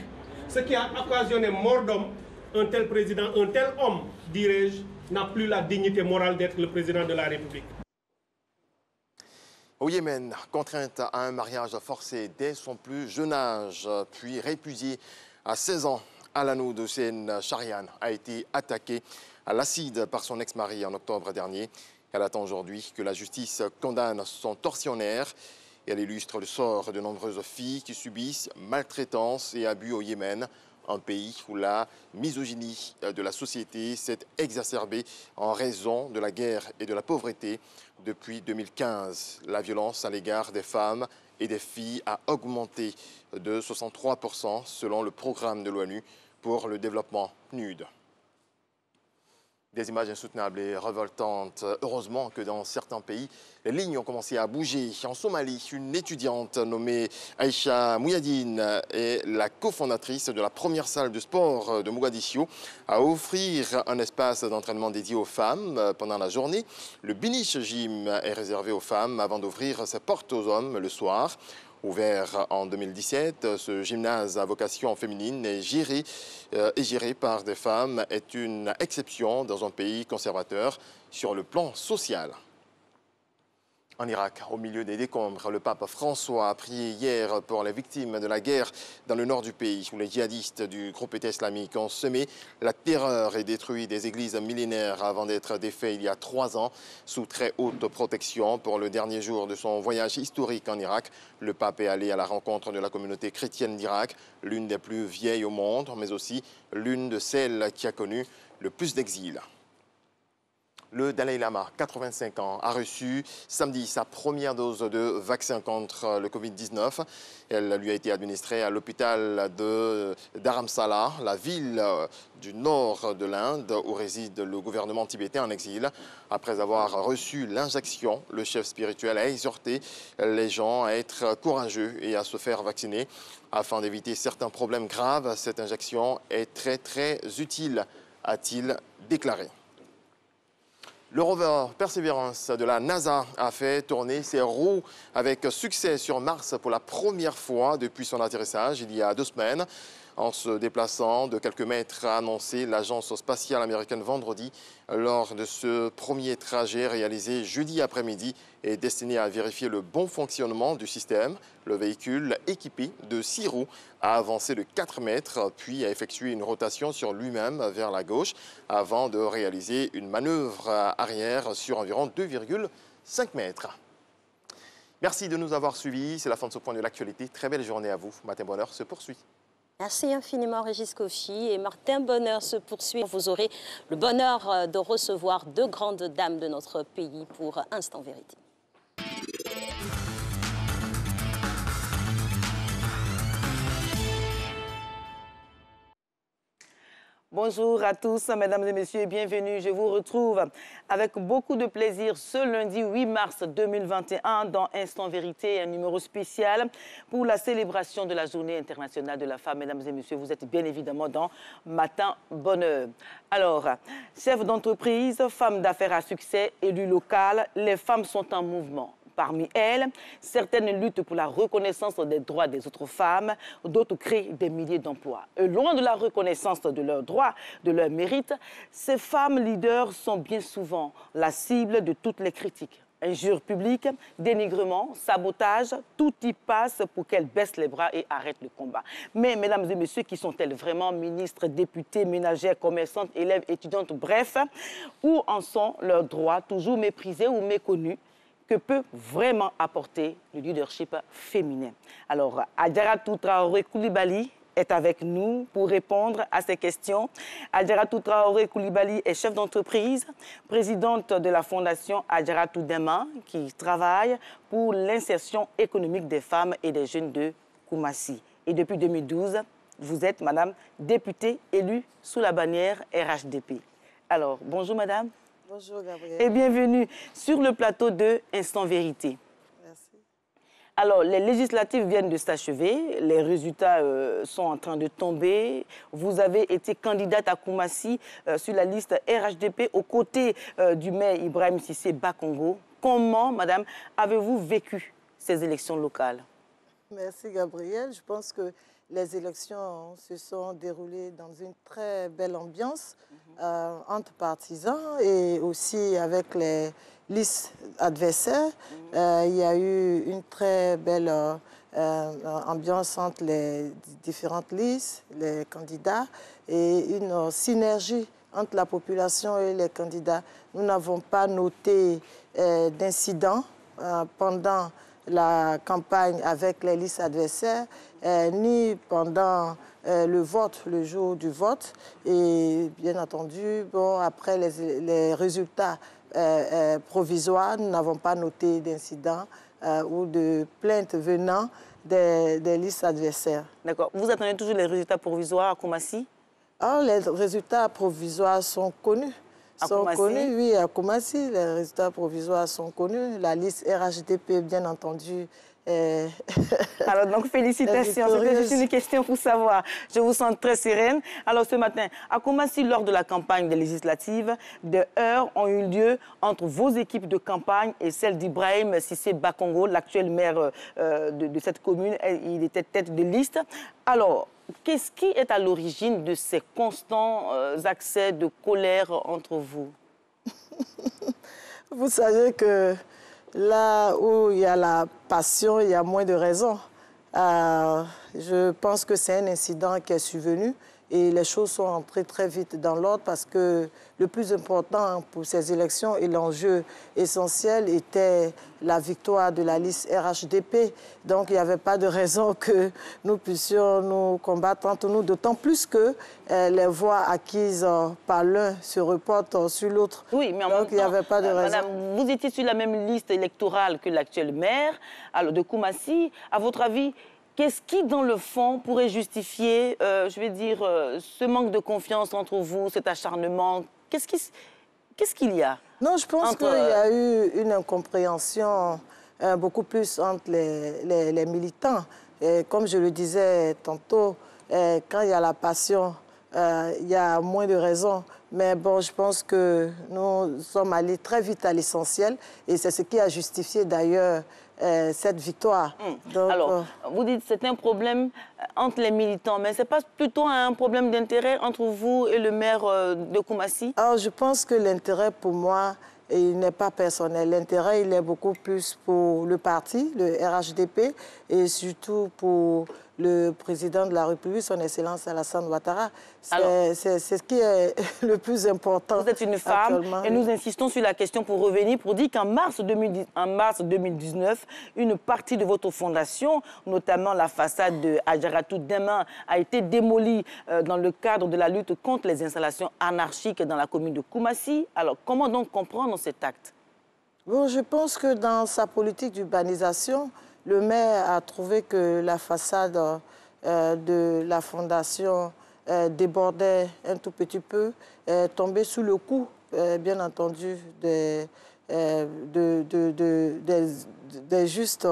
ce qui a occasionné mort d'homme, un tel président, un tel homme, dirais-je, n'a plus la dignité morale d'être le président de la République. Au Yémen, contrainte à un mariage forcé dès son plus jeune âge, puis répudiée à 16 ans, Alanou Hussein Sharian a été attaqué à l'acide par son ex-mari en octobre dernier. Elle attend aujourd'hui que la justice condamne son tortionnaire. Elle illustre le sort de nombreuses filles qui subissent maltraitance et abus au Yémen, un pays où la misogynie de la société s'est exacerbée en raison de la guerre et de la pauvreté. Depuis 2015, la violence à l'égard des femmes et des filles a augmenté de 63% selon le programme de l'ONU pour le développement PNUD. Des images insoutenables et révoltantes. Heureusement que dans certains pays, les lignes ont commencé à bouger. En Somalie, une étudiante nommée Aïcha Mouyadine est la cofondatrice de la première salle de sport de Mogadiscio à offrir un espace d'entraînement dédié aux femmes pendant la journée. Le Binish Gym est réservé aux femmes avant d'ouvrir ses portes aux hommes le soir. Ouvert en 2017, ce gymnase à vocation féminine et géré par des femmes est une exception dans un pays conservateur sur le plan social. En Irak, au milieu des décombres, le pape François a prié hier pour les victimes de la guerre dans le nord du pays, où les djihadistes du groupe État islamique ont semé la terreur et détruit des églises millénaires avant d'être défaits il y a 3 ans sous très haute protection. Pour le dernier jour de son voyage historique en Irak, le pape est allé à la rencontre de la communauté chrétienne d'Irak, l'une des plus vieilles au monde, mais aussi l'une de celles qui a connu le plus d'exil. Le Dalai Lama, 85 ans, a reçu samedi sa première dose de vaccin contre le Covid-19. Elle lui a été administrée à l'hôpital de Dharamsala, la ville du nord de l'Inde où réside le gouvernement tibétain en exil. Après avoir reçu l'injection, le chef spirituel a exhorté les gens à être courageux et à se faire vacciner. Afin d'éviter certains problèmes graves, cette injection est très utile, a-t-il déclaré. Le rover Perseverance de la NASA a fait tourner ses roues avec succès sur Mars pour la première fois depuis son atterrissage il y a 2 semaines. En se déplaçant de quelques mètres, a annoncé l'agence spatiale américaine vendredi, lors de ce premier trajet réalisé jeudi après-midi et destiné à vérifier le bon fonctionnement du système. Le véhicule, équipé de 6 roues, a avancé de 4 mètres, puis a effectué une rotation sur lui-même vers la gauche avant de réaliser une manœuvre arrière sur environ 2,5 mètres. Merci de nous avoir suivis. C'est la fin de ce point de l'actualité. Très belle journée à vous. Matin Bonheur se poursuit. Merci infiniment Régis Kofi et Martin Bonheur se poursuit. Vous aurez le bonheur de recevoir 2 grandes dames de notre pays pour Instant Vérité. Bonjour à tous, mesdames et messieurs, bienvenue. Je vous retrouve avec beaucoup de plaisir ce lundi 8 mars 2021 dans Instant Vérité, un numéro spécial pour la célébration de la Journée internationale de la femme. Mesdames et messieurs, vous êtes bien évidemment dans Matin Bonheur. Alors, chef d'entreprise, femme d'affaires à succès, élu local, les femmes sont en mouvement. Parmi elles, certaines luttent pour la reconnaissance des droits des autres femmes, d'autres créent des milliers d'emplois. Et loin de la reconnaissance de leurs droits, de leurs mérites, ces femmes leaders sont bien souvent la cible de toutes les critiques. Injures publiques, dénigrement, sabotage, tout y passe pour qu'elles baissent les bras et arrêtent le combat. Mais, mesdames et messieurs, qui sont-elles vraiment? Ministres, députés, ménagères, commerçantes, élèves, étudiantes, bref, où en sont leurs droits toujours méprisés ou méconnus? Que peut vraiment apporter le leadership féminin? Alors, Adjaratou Traoré Coulibaly est avec nous pour répondre à ces questions. Adjaratou Traoré Coulibaly est chef d'entreprise, présidente de la fondation Adjaratou Demain, qui travaille pour l'insertion économique des femmes et des jeunes de Koumassi. Et depuis 2012, vous êtes, madame, députée élue sous la bannière RHDP. Alors, bonjour, madame. Bonjour Gabriel. Et bienvenue sur le plateau de Instant Vérité. Merci. Alors, les législatives viennent de s'achever, les résultats sont en train de tomber. Vous avez été candidate à Koumassi sur la liste RHDP aux côtés du maire Ibrahim Cissé Bakongo. Comment, madame, avez-vous vécu ces élections locales? Merci Gabriel. Je pense que les élections se sont déroulées dans une très belle ambiance entre partisans et aussi avec les listes adversaires. Il y a eu une très belle ambiance entre les différentes listes, les candidats et une synergie entre la population et les candidats. Nous n'avons pas noté d'incidents pendant la campagne avec les listes adversaires, ni pendant le vote, le jour du vote. Et bien entendu, bon, après les résultats provisoires, nous n'avons pas noté d'incidents ou de plaintes venant des listes adversaires. D'accord. Vous attendez toujours les résultats provisoires à Koumassi? Alors, les résultats provisoires sont connus. Oui, à Koumassi, les résultats provisoires sont connus. La liste RHDP, bien entendu, Alors, donc, félicitations. C'était juste une question pour savoir. Je vous sens très sereine. Alors, ce matin, à Koumassi, lors de la campagne des législatives, des heurts ont eu lieu entre vos équipes de campagne et celle d'Ibrahim Cissé Bakongo, l'actuel maire de cette commune. Il était tête de liste. Alors, qu'est-ce qui est à l'origine de ces constants accès de colère entre vous? Vous savez que là où il y a la passion, il y a moins de raisons. Je pense que c'est un incident qui est survenu et les choses sont entrées très vite dans l'ordre parce que le plus important pour ces élections et l'enjeu essentiel était la victoire de la liste RHDP. Donc il n'y avait pas de raison que nous puissions nous combattre entre nous, d'autant plus que les voix acquises par l'un se reportent sur l'autre. Oui, mais en donc il n'y avait pas de raison. Madame, vous étiez sur la même liste électorale que l'actuel maire alors, de Koumassi. À votre avis, qu'est-ce qui, dans le fond, pourrait justifier, je vais dire, ce manque de confiance entre vous, cet acharnement? Qu'est-ce qu'il y a? Non, je pense qu'il y a eu une incompréhension beaucoup plus entre les militants. Et comme je le disais tantôt, quand il y a la passion, il y a moins de raisons. Mais bon, je pense que nous sommes allés très vite à l'essentiel et c'est ce qui a justifié d'ailleurs cette victoire. Donc, alors, vous dites que c'est un problème entre les militants, mais ce n'est pas plutôt un problème d'intérêt entre vous et le maire de Koumassi? Alors, je pense que l'intérêt pour moi, il n'est pas personnel. L'intérêt, il est beaucoup plus pour le parti, le RHDP, et surtout pour le président de la République, son Excellence Alassane Ouattara. C'est ce qui est le plus important. Vous êtes une femme et nous insistons sur la question pour revenir, pour dire qu'en mars 2019, une partie de votre fondation, notamment la façade de Adjaratou Demain, a été démolie dans le cadre de la lutte contre les installations anarchiques dans la commune de Koumassi. Alors, comment donc comprendre cet acte? Bon, je pense que dans sa politique d'urbanisation, le maire a trouvé que la façade de la fondation débordait un tout petit peu, tombait sous le coup, bien entendu, des justes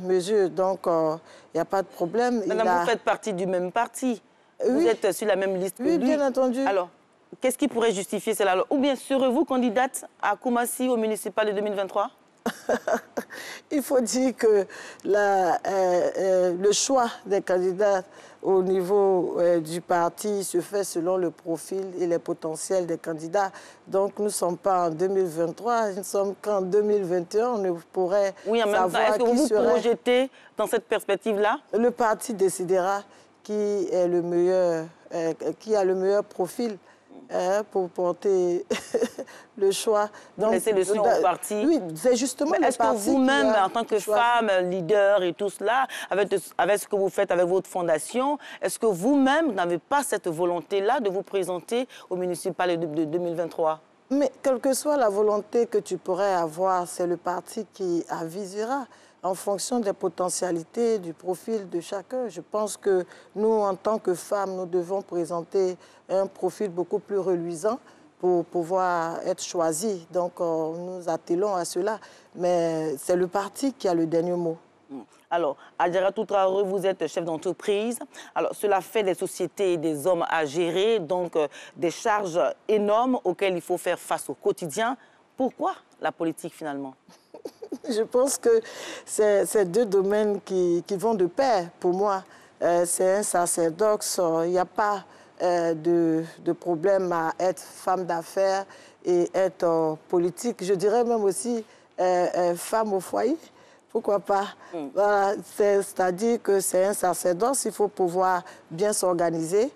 mesures. Donc, il n'y a pas de problème. Madame, vous faites partie du même parti. Oui. Vous êtes sur la même liste que lui. Oui, bien entendu. Alors, qu'est-ce qui pourrait justifier cela? Ou bien serez-vous candidate à Koumassi au municipal de 2023? Il faut dire que le choix des candidats au niveau du parti se fait selon le profil et les potentiels des candidats. Donc nous ne sommes pas en 2023, nous ne sommes qu'en 2021. On ne pourrait oui, en même temps, est-ce que vous vous projetez dans cette perspective-là? Le parti décidera qui est le meilleur, qui a le meilleur profil pour porter le choix. Donc, laissez le sien au parti. Oui, c'est justement le parti. Est-ce que vous-même, en tant que femme, leader et tout cela, avec ce que vous faites avec votre fondation, est-ce que vous-même n'avez pas cette volonté-là de vous présenter au municipal de 2023? Mais quelle que soit la volonté que tu pourrais avoir, c'est le parti qui avisera en fonction des potentialités, du profil de chacun. Je pense que nous, en tant que femmes, nous devons présenter un profil beaucoup plus reluisant pour pouvoir être choisis. Donc, nous attelons à cela. Mais c'est le parti qui a le dernier mot. Alors, Adjaratou Traoré, vous êtes chef d'entreprise. Alors, cela fait des sociétés et des hommes à gérer, donc des charges énormes auxquelles il faut faire face au quotidien. Pourquoi la politique, finalement? Je pense que c'est deux domaines qui vont de pair pour moi. C'est un sacerdoce. Il n'y a pas de problème à être femme d'affaires et être politique. Je dirais même aussi femme au foyer. Pourquoi pas? Voilà, c'est-à-dire que c'est un sacerdoce. Il faut pouvoir bien s'organiser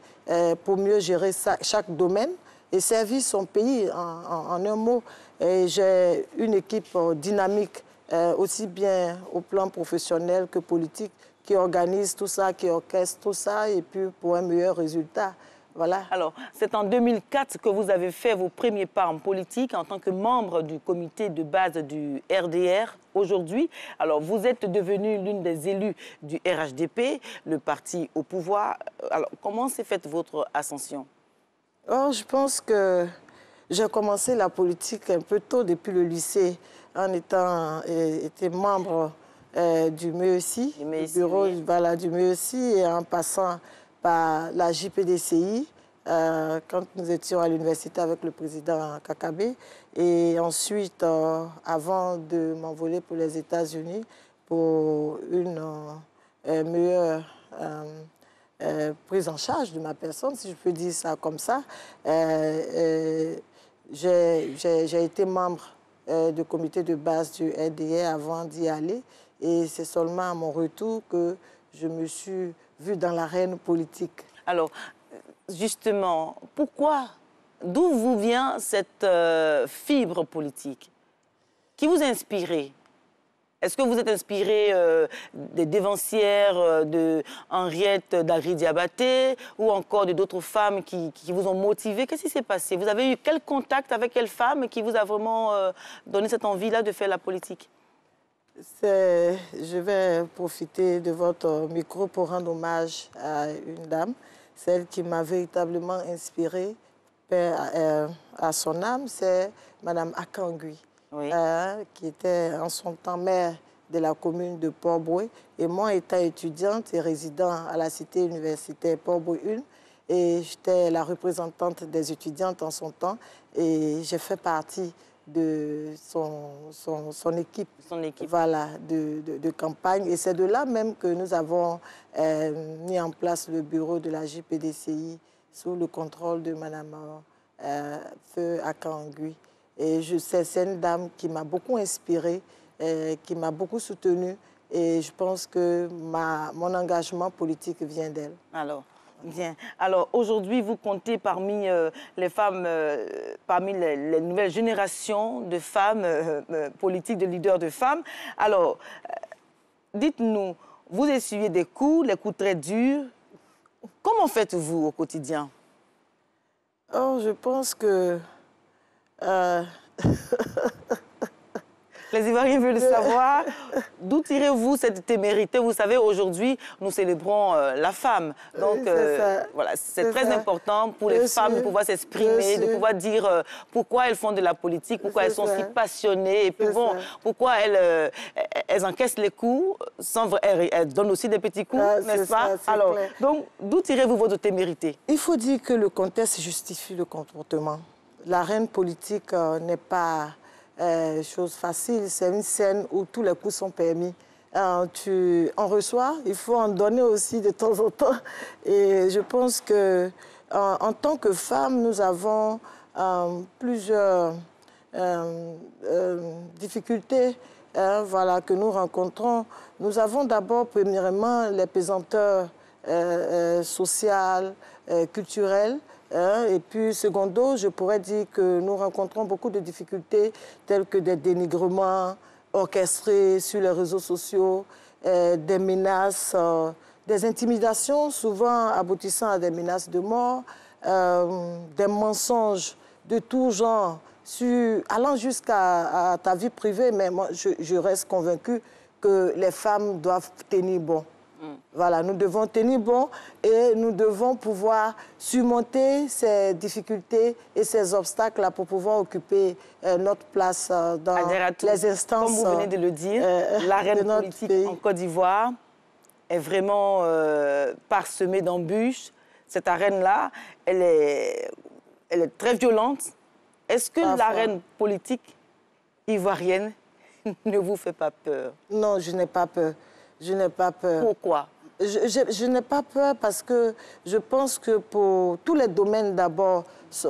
pour mieux gérer chaque domaine et servir son pays en un mot. J'ai une équipe dynamique, aussi bien au plan professionnel que politique, qui organise tout ça, qui orchestre tout ça, et puis pour un meilleur résultat. Voilà. Alors, c'est en 2004 que vous avez fait vos premiers pas en politique en tant que membre du comité de base du RDR. Aujourd'hui, alors vous êtes devenue l'une des élues du RHDP, le parti au pouvoir. Alors, comment s'est faite votre ascension? Je pense que j'ai commencé la politique un peu tôt, depuis le lycée, en étant membre du MEESI, du bureau du MEESI, et en passant par la JPDCI, quand nous étions à l'université avec le président Kakabe. Et ensuite, avant de m'envoler pour les États-Unis, pour une meilleure prise en charge de ma personne, si je peux dire ça comme ça, j'ai été membre du comité de base du RDR avant d'y aller. Et c'est seulement à mon retour que je me suis vue dans l'arène politique. Alors, justement, pourquoi? D'où vous vient cette fibre politique? Qui vous a inspiré? Est-ce que vous êtes inspiré des dévancières de Henriette Dagri Diabaté ou encore d'autres femmes qui vous ont motivé? Qu'est-ce qui s'est passé? Vous avez eu quel contact avec quelle femme qui vous a vraiment donné cette envie-là de faire la politique? Je vais profiter de votre micro pour rendre hommage à une dame, celle qui m'a véritablement inspirée à son âme, c'est Mme Akangui, qui était en son temps maire de la commune de Port-Boué. Et moi, étant étudiante et résidant à la cité universitaire Port-Boué 1, et j'étais la représentante des étudiantes en son temps, et j'ai fait partie de son équipe, voilà, de campagne. Et c'est de là même que nous avons mis en place le bureau de la JPDCI sous le contrôle de Mme Feu Akangui. Et c'est une dame qui m'a beaucoup inspirée, qui m'a beaucoup soutenue. Et je pense que mon engagement politique vient d'elle. Alors, bien. Alors, aujourd'hui, vous comptez parmi les femmes, parmi les nouvelles générations de femmes politiques, de leaders de femmes. Alors, dites-nous, vous essuyez des coups, les coups très durs. Comment faites-vous au quotidien? Je pense que Les Ivoiriens veulent savoir d'où tirez-vous cette témérité. Vous savez, aujourd'hui, nous célébrons la femme. Donc, voilà, c'est très important pour les femmes de pouvoir s'exprimer, de pouvoir dire pourquoi elles font de la politique, pourquoi elles sont si passionnées, et puis bon, pourquoi elles encaissent les coups, elles donnent aussi des petits coups, n'est-ce pas? Alors, donc, d'où tirez-vous votre témérité? Il faut dire que le contexte justifie le comportement. L'arène politique n'est pas chose facile, c'est une scène où tous les coups sont permis. On reçoit, il faut en donner aussi de temps en temps. Et je pense que en tant que femme, nous avons plusieurs difficultés voilà, que nous rencontrons. Nous avons d'abord, premièrement, les pesanteurs sociales, culturelles. Et puis, secondo, je pourrais dire que nous rencontrons beaucoup de difficultés telles que des dénigrements orchestrés sur les réseaux sociaux, des menaces, des intimidations, souvent aboutissant à des menaces de mort, des mensonges de tout genre, allant jusqu'à ta vie privée. Mais moi, je reste convaincue que les femmes doivent tenir bon. Voilà, nous devons tenir bon et nous devons pouvoir surmonter ces difficultés et ces obstacles-là pour pouvoir occuper notre place dans les instances. Comme vous venez de le dire, l'arène politique en Côte d'Ivoire est vraiment parsemée d'embûches. Cette arène-là, elle est très violente. Est-ce que l'arène politique ivoirienne ne vous fait pas peur? Non, je n'ai pas peur. Je n'ai pas peur. Pourquoi? Je n'ai pas peur parce que je pense que pour tous les domaines, d'abord,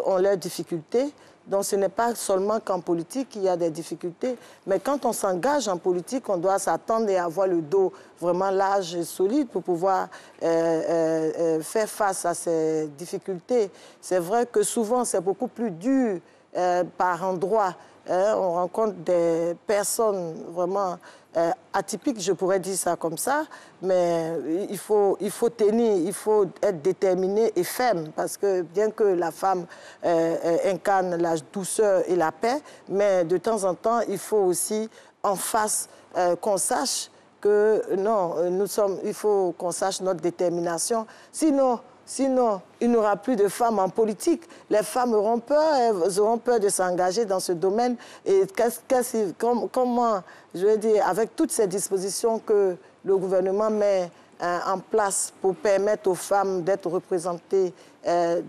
ont leurs difficultés. Donc, ce n'est pas seulement qu'en politique qu'il y a des difficultés. Mais quand on s'engage en politique, on doit s'attendre et avoir le dos vraiment large et solide pour pouvoir faire face à ces difficultés. C'est vrai que souvent, c'est beaucoup plus dur par endroits. On rencontre des personnes vraiment atypiques, je pourrais dire ça comme ça, mais il faut tenir, il faut être déterminé et ferme, parce que bien que la femme incarne la douceur et la paix, mais de temps en temps, il faut aussi en face qu'on sache que non, il faut qu'on sache notre détermination. Sinon, il n'y aura plus de femmes en politique. Les femmes auront peur, elles auront peur de s'engager dans ce domaine. Et comment, je veux dire, avec toutes ces dispositions que le gouvernement met en place pour permettre aux femmes d'être représentées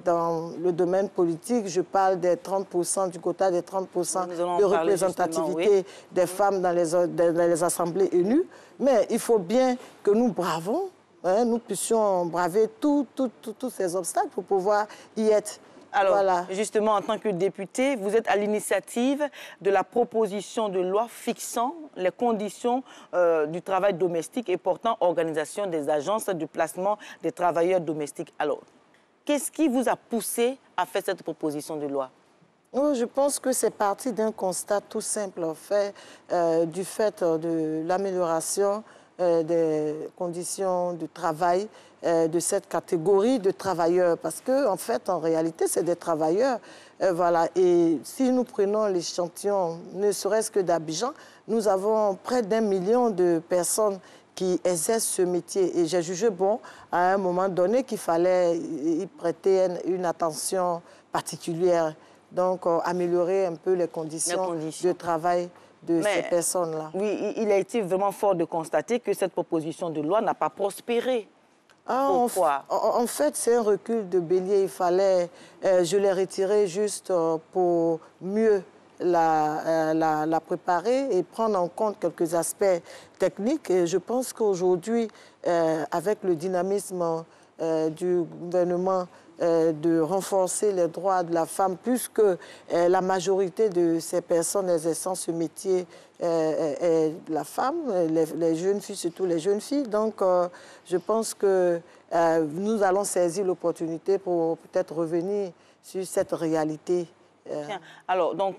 dans le domaine politique, je parle des 30%, du quota des 30% de représentativité des femmes dans les assemblées élues. Mais il faut bien que nous bravons. Nous puissions braver tous ces obstacles pour pouvoir y être. Alors, justement, en tant que député, vous êtes à l'initiative de la proposition de loi fixant les conditions du travail domestique et portant organisation des agences de placement des travailleurs domestiques. Alors, qu'est-ce qui vous a poussé à faire cette proposition de loi? Je pense que c'est parti d'un constat tout simple, du fait de l'amélioration des conditions de travail de cette catégorie de travailleurs. Parce que, en fait, en réalité, c'est des travailleurs. Voilà. Et si nous prenons l'échantillon, ne serait-ce que d'Abidjan, nous avons près d'1 million de personnes qui exercent ce métier. Et j'ai jugé bon, à un moment donné, qu'il fallait y prêter une attention particulière. Donc, améliorer un peu les conditions de travail de ces personnes-là. Oui, il a été vraiment fort de constater que cette proposition de loi n'a pas prospéré. Pourquoi? En fait, c'est un recul de bélier. Il fallait, je l'ai retiré juste pour mieux la préparer et prendre en compte quelques aspects techniques. Et je pense qu'aujourd'hui, avec le dynamisme du gouvernement, de renforcer les droits de la femme, puisque la majorité de ces personnes exerçant ce métier est la femme, les jeunes filles, surtout les jeunes filles. Donc, je pense que nous allons saisir l'opportunité pour peut-être revenir sur cette réalité. Alors, donc,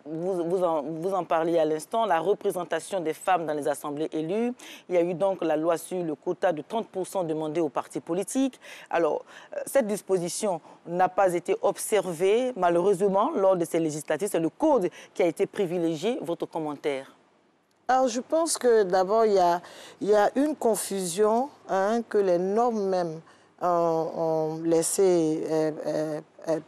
vous en parliez à l'instant, la représentation des femmes dans les assemblées élues. Il y a eu donc la loi sur le quota de 30% demandé aux partis politiques. Alors, cette disposition n'a pas été observée, malheureusement, lors de ces législatives. C'est le code qui a été privilégié. Votre commentaire? Alors, je pense que d'abord, il y a une confusion que les normes même ont laissé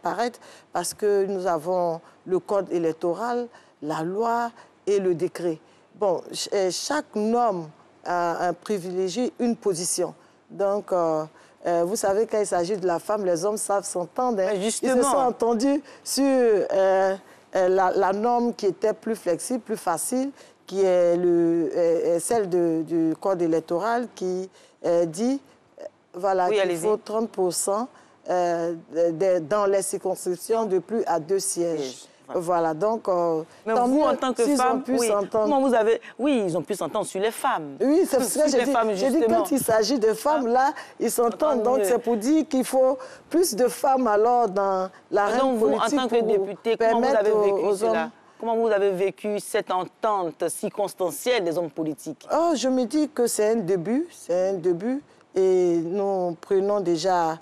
paraître, parce que nous avons le code électoral, la loi et le décret. Bon, chaque norme a privilégié une position. Donc, vous savez, quand il s'agit de la femme, les hommes savent s'entendre. Ils se sont entendus sur la norme qui était plus flexible, plus facile, qui est celle du code électoral qui dit voilà, qu'il faut 30% dans les circonscriptions de plus à 2 sièges. Voilà, donc, mais vous, en tant que femme, comment vous avez... Oui, ils ont pu s'entendre sur les femmes. Oui, c'est ce que j'ai dit, quand il s'agit de femmes, là, ils s'entendent. Donc, c'est pour dire qu'il faut plus de femmes, alors, dans l'arène politique. Donc, vous, en tant que député, comment vous avez vécu cela? Comment vous avez vécu cette entente circonstancielle des hommes politiques? Oh, je me dis que c'est un début, et nous prenons déjà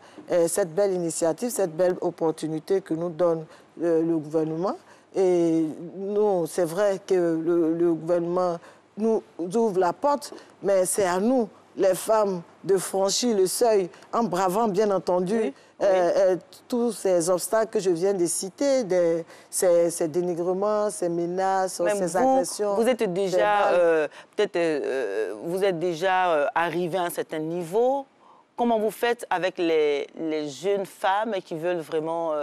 cette belle initiative, cette belle opportunité que nous donne le gouvernement. Et nous, c'est vrai que le gouvernement nous ouvre la porte, mais c'est à nous, les femmes, de franchir le seuil en bravant, bien entendu, tous ces obstacles que je viens de citer, ces dénigrements, ces menaces, ces agressions. Vous êtes déjà, vous êtes déjà arrivé à un certain niveau. Comment vous faites avec les jeunes femmes qui veulent vraiment,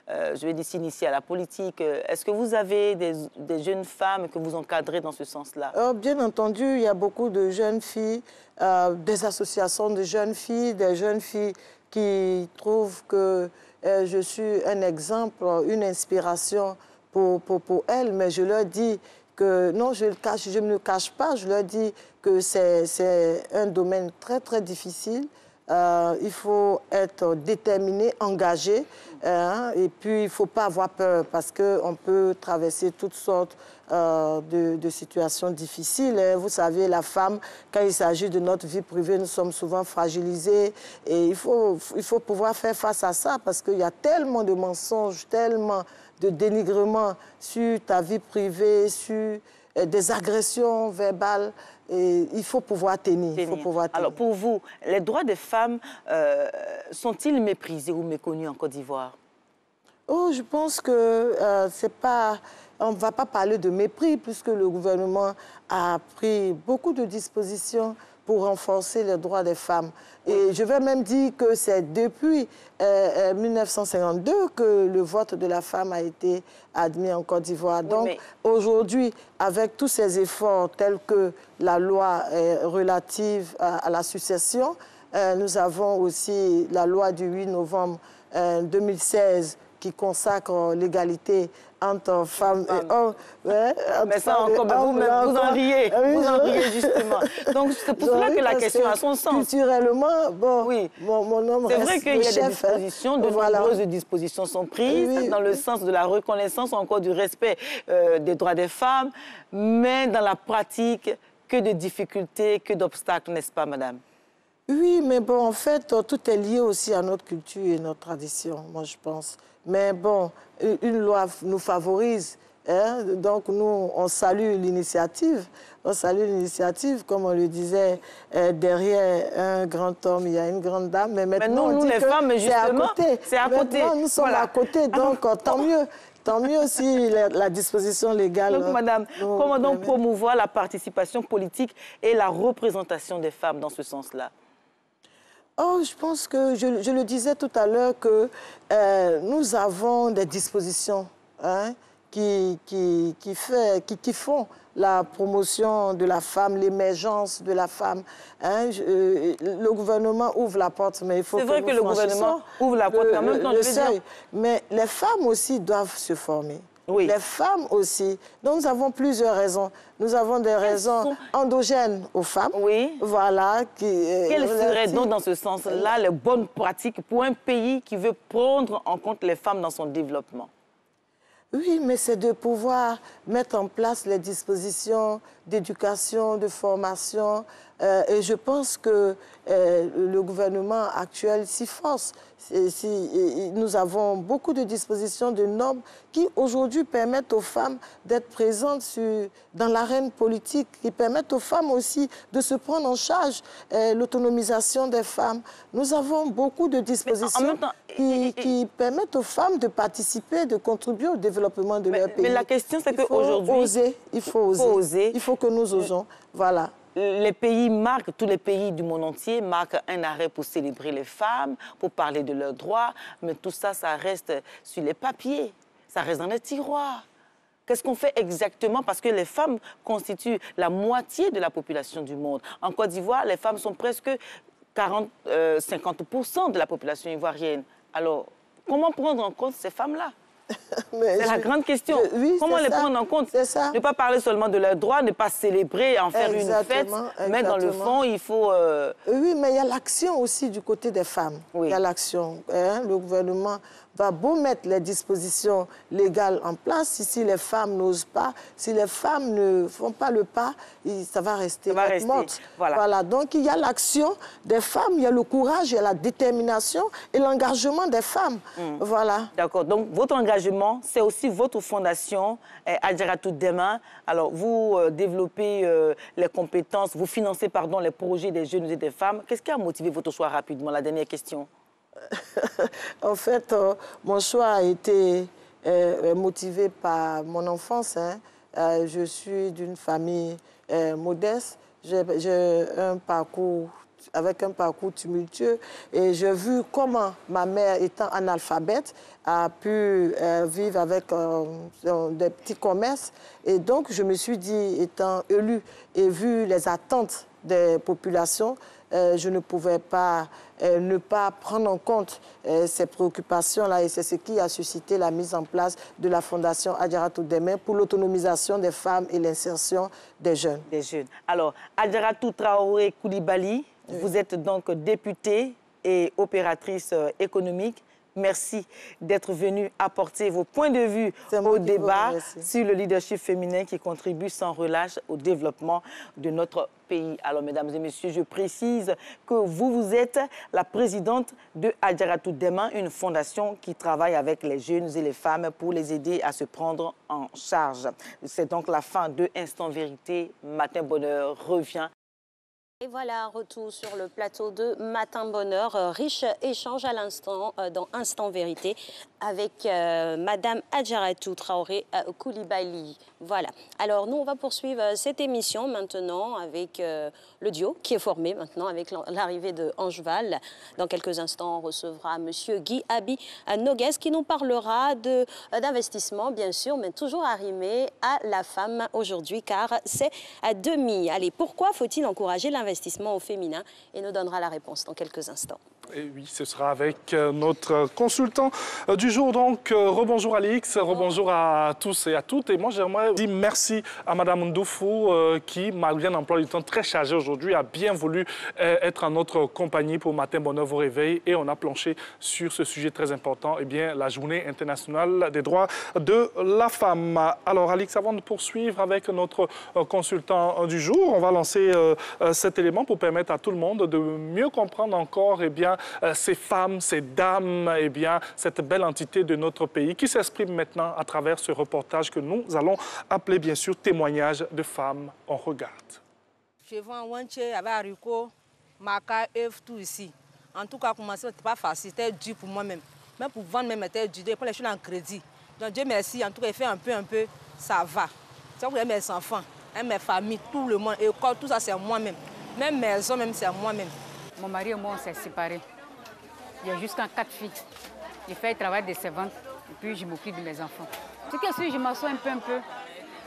je vais dire, s'initier à la politique? Est-ce que vous avez des jeunes femmes que vous encadrez dans ce sens-là? Bien entendu, il y a beaucoup de jeunes filles, des associations de jeunes filles, des jeunes filles qui trouvent que je suis un exemple, une inspiration pour elles, mais je leur dis que non, je ne me cache pas, je leur dis que c'est un domaine très, très difficile. Il faut être déterminé, engagé, et puis il ne faut pas avoir peur, parce qu'on peut traverser toutes sortes de situations difficiles. Vous savez, la femme, quand il s'agit de notre vie privée, nous sommes souvent fragilisés, et il faut pouvoir faire face à ça, parce qu'il y a tellement de mensonges, tellement de dénigrements sur ta vie privée, sur des agressions verbales. Et il faut pouvoir tenir. Alors, pour vous, les droits des femmes sont-ils méprisés ou méconnus en Côte d'Ivoire? Oh, je pense que c'est pas... On ne va pas parler de mépris, puisque le gouvernement a pris beaucoup de dispositions pour renforcer les droits des femmes. Et je vais même dire que c'est depuis 1952 que le vote de la femme a été admis en Côte d'Ivoire. Donc aujourd'hui, avec tous ces efforts tels que la loi relative à la succession, nous avons aussi la loi du 8 novembre 2016 qui consacre l'égalité entre femmes et hommes. Mais ça encore, vous en riez, vous en riez justement. Donc c'est pour cela que la question a son sens. Culturellement, bon, oui. mon homme c'est vrai qu'il y a des dispositions, de nombreuses dispositions sont prises dans le sens de la reconnaissance, encore du respect des droits des femmes, mais dans la pratique, que de difficultés, que d'obstacles, n'est-ce pas, madame? Oui, mais bon, en fait, tout est lié aussi à notre culture et notre tradition, moi je pense. Mais bon, une loi nous favorise, donc nous, on salue l'initiative. On salue l'initiative, comme on le disait, derrière un grand homme, il y a une grande dame. Mais maintenant, nous, les femmes, justement, c'est à côté. Maintenant, nous sommes à côté, donc tant mieux. Tant mieux si la disposition légale... Donc, madame, comment donc promouvoir la participation politique et la représentation des femmes dans ce sens-là? Oh, je pense que, je le disais tout à l'heure, que nous avons des dispositions qui font la promotion de la femme, l'émergence de la femme. Le gouvernement ouvre la porte, mais il faut que nous le gouvernement ouvre la porte, en même temps, le seuil. Mais les femmes aussi doivent se former. Oui. Les femmes aussi. Donc, nous avons plusieurs raisons. Nous avons des raisons endogènes aux femmes. Oui. Voilà. Quelles seraient donc, dans ce sens-là, les bonnes pratiques pour un pays qui veut prendre en compte les femmes dans son développement? Oui, mais c'est de pouvoir mettre en place les dispositions d'éducation, de formation, Et je pense que le gouvernement actuel s'y force. Nous avons beaucoup de dispositions, de normes qui aujourd'hui permettent aux femmes d'être présentes dans l'arène politique, qui permettent aux femmes aussi de se prendre en charge l'autonomisation des femmes. Nous avons beaucoup de dispositions qui permettent aux femmes de participer, de contribuer au développement de leur pays. Mais la question, c'est qu'aujourd'hui... Il faut oser. Il faut que nous osons. Voilà. Les pays marquent, tous les pays du monde entier marquent un arrêt pour célébrer les femmes, pour parler de leurs droits, mais tout ça, ça reste sur les papiers, ça reste dans les tiroirs. Qu'est-ce qu'on fait exactement? Parce que les femmes constituent la moitié de la population du monde. En Côte d'Ivoire, les femmes sont presque 50% de la population ivoirienne. Alors, comment prendre en compte ces femmes-là? C'est la grande question. Comment les prendre en compte? Ne pas parler seulement de leurs droits, ne pas célébrer, en faire une fête, mais dans le fond, il faut... Oui, mais il y a l'action aussi du côté des femmes. Il y a l'action. Le gouvernement va beau mettre les dispositions légales en place, si les femmes n'osent pas, si les femmes ne font pas le pas, ça va rester morte. Voilà. Donc il y a l'action des femmes, il y a le courage, il y a la détermination et l'engagement des femmes. Voilà. D'accord. Donc votre engagement, c'est aussi votre fondation, Adjaratou Demain. Alors vous développez les compétences, vous financez les projets des jeunes et des femmes. Qu'est-ce qui a motivé votre choix rapidement? La dernière question. En fait, mon choix a été motivé par mon enfance. Je suis d'une famille modeste. J'ai un parcours avec un parcours tumultueux et j'ai vu comment ma mère, étant analphabète, a pu vivre avec des petits commerces. Et donc, je me suis dit, étant élue et vu les attentes des populations, je ne pouvais pas ne pas prendre en compte ces préoccupations-là et c'est ce qui a suscité la mise en place de la Fondation Adjaratou Demain pour l'autonomisation des femmes et l'insertion des jeunes. Alors, Adjaratou Traoré Coulibaly, vous êtes donc députée et opératrice économique. Merci d'être venue apporter vos points de vue au débat sur le leadership féminin qui contribue sans relâche au développement de notre pays. Alors, mesdames et messieurs, je précise que vous êtes la présidente de Adjaratou Demain, une fondation qui travaille avec les jeunes et les femmes pour les aider à se prendre en charge. C'est donc la fin de Instant Vérité. Matin Bonheur revient. Et voilà, retour sur le plateau de Matin Bonheur. Riche échange à l'instant dans Instant Vérité avec Madame Adjaratou Traoré Coulibaly. Voilà. Alors, nous, on va poursuivre cette émission maintenant avec le duo qui est formé maintenant avec l'arrivée de Angeval. Dans quelques instants, on recevra Monsieur Guy Abi Noguès qui nous parlera d'investissement, bien sûr, mais toujours arrimé à la femme aujourd'hui, car c'est à demi. Allez, pourquoi faut-il encourager l'investissement au féminin? Et nous donnera la réponse dans quelques instants. Et oui, ce sera avec notre consultant du jour. Donc, rebonjour Alix, rebonjour à tous et à toutes. Et moi, j'aimerais dire merci à Madame Ndoufou qui, malgré un emploi du temps très chargé aujourd'hui, a bien voulu être en notre compagnie pour Matin Bonheur au réveil. Et on a planché sur ce sujet très important, eh bien, la Journée internationale des droits de la femme. Alors, Alix, avant de poursuivre avec notre consultant du jour, on va lancer cet élément pour permettre à tout le monde de mieux comprendre encore, eh bien, ces femmes, ces dames, eh bien, cette belle entité de notre pays qui s'exprime maintenant à travers ce reportage que nous allons appeler, bien sûr, témoignage de femmes. On regarde. Je vends Wanche avec haricot, maca, œufs, tout ici. En tout cas, commencer, c'était pas facile, c'était dur pour moi-même. Même pour vendre, même, c'était dur. Pour les choses en crédit. Donc, Dieu merci, en tout cas, il fait un peu, ça va. C'est pour mes enfants, mes familles, tout le monde, école, tout ça, c'est moi-même. Même maison, même, c'est moi-même. Mon mari et moi, on s'est séparés. J'ai jusqu'à 4 filles. J'ai fait le travail de servante et puis je m'occupe de mes enfants. C'est que si je m'assois un peu,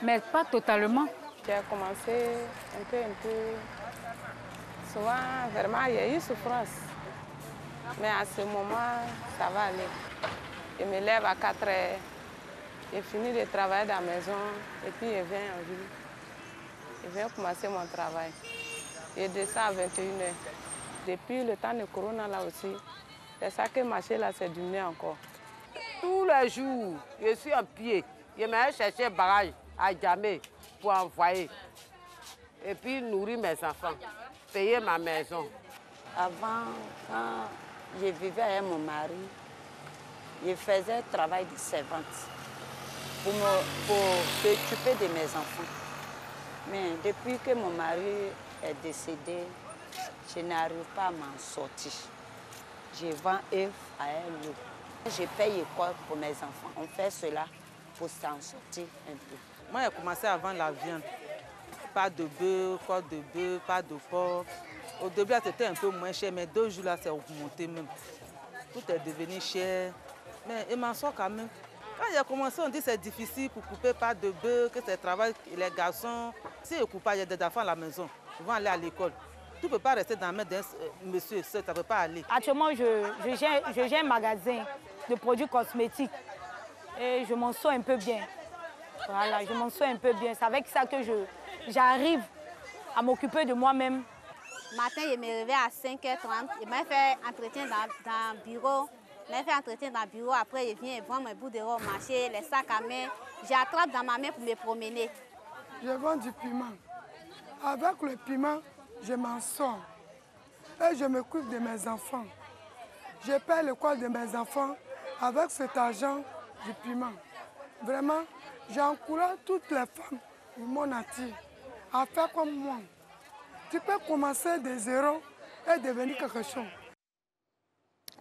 mais pas totalement. J'ai commencé un peu. Souvent, vraiment, il y a eu souffrance. Mais à ce moment, ça va aller. Je me lève à 4 heures. J'ai fini de travailler dans la maison et puis je viens en ville. Je viens commencer mon travail. Je descends à 21 heures. Depuis le temps de Corona là aussi, c'est ça que le marché là s'est diminué encore. Tous les jours, je suis en pied. Je vais chercher un barrage à Djamé pour envoyer. Et puis nourrir mes enfants. payer ma maison. Avant, quand je vivais avec mon mari, je faisais le travail de servante pour s'occuper de mes enfants. Mais depuis que mon mari est décédé, je n'arrive pas à m'en sortir. Je vends œufs à un lot. Je paye l'école pour mes enfants. On fait cela pour s'en sortir un peu. Moi, j'ai commencé à vendre la viande. Pas de bœuf, côte de bœuf, pas de porc. Au début, c'était un peu moins cher, mais 2 jours, là, c'est augmenté même. Tout est devenu cher, mais il m'en sort quand même. Quand j'ai commencé, on dit que c'est difficile pour couper pas de bœuf, que c'est travail, les garçons. Si je ne coupe pas, il y a des enfants à la maison, ils vont aller à l'école. Tu ne peux pas rester dans la main d'un monsieur, ça ne peut pas aller. Actuellement, je gère un magasin de produits cosmétiques et je m'en sors un peu bien. Voilà, je m'en sors un peu bien. C'est avec ça que j'arrive à m'occuper de moi-même. Matin, je me réveille à 5h30. Je me fais entretien dans le bureau. Je me fais entretien dans le bureau. Après, je viens vendre mes bouts de robe au marché, les sacs à main. J'attrape dans ma main pour me promener. Je vends du piment. Avec le piment, je m'en sors. Et je m'occupe de mes enfants. Je paie l'école de mes enfants avec cet argent du piment. Vraiment, j'encourage toutes les femmes du monde entier à faire comme moi. Tu peux commencer de zéro et devenir quelque chose.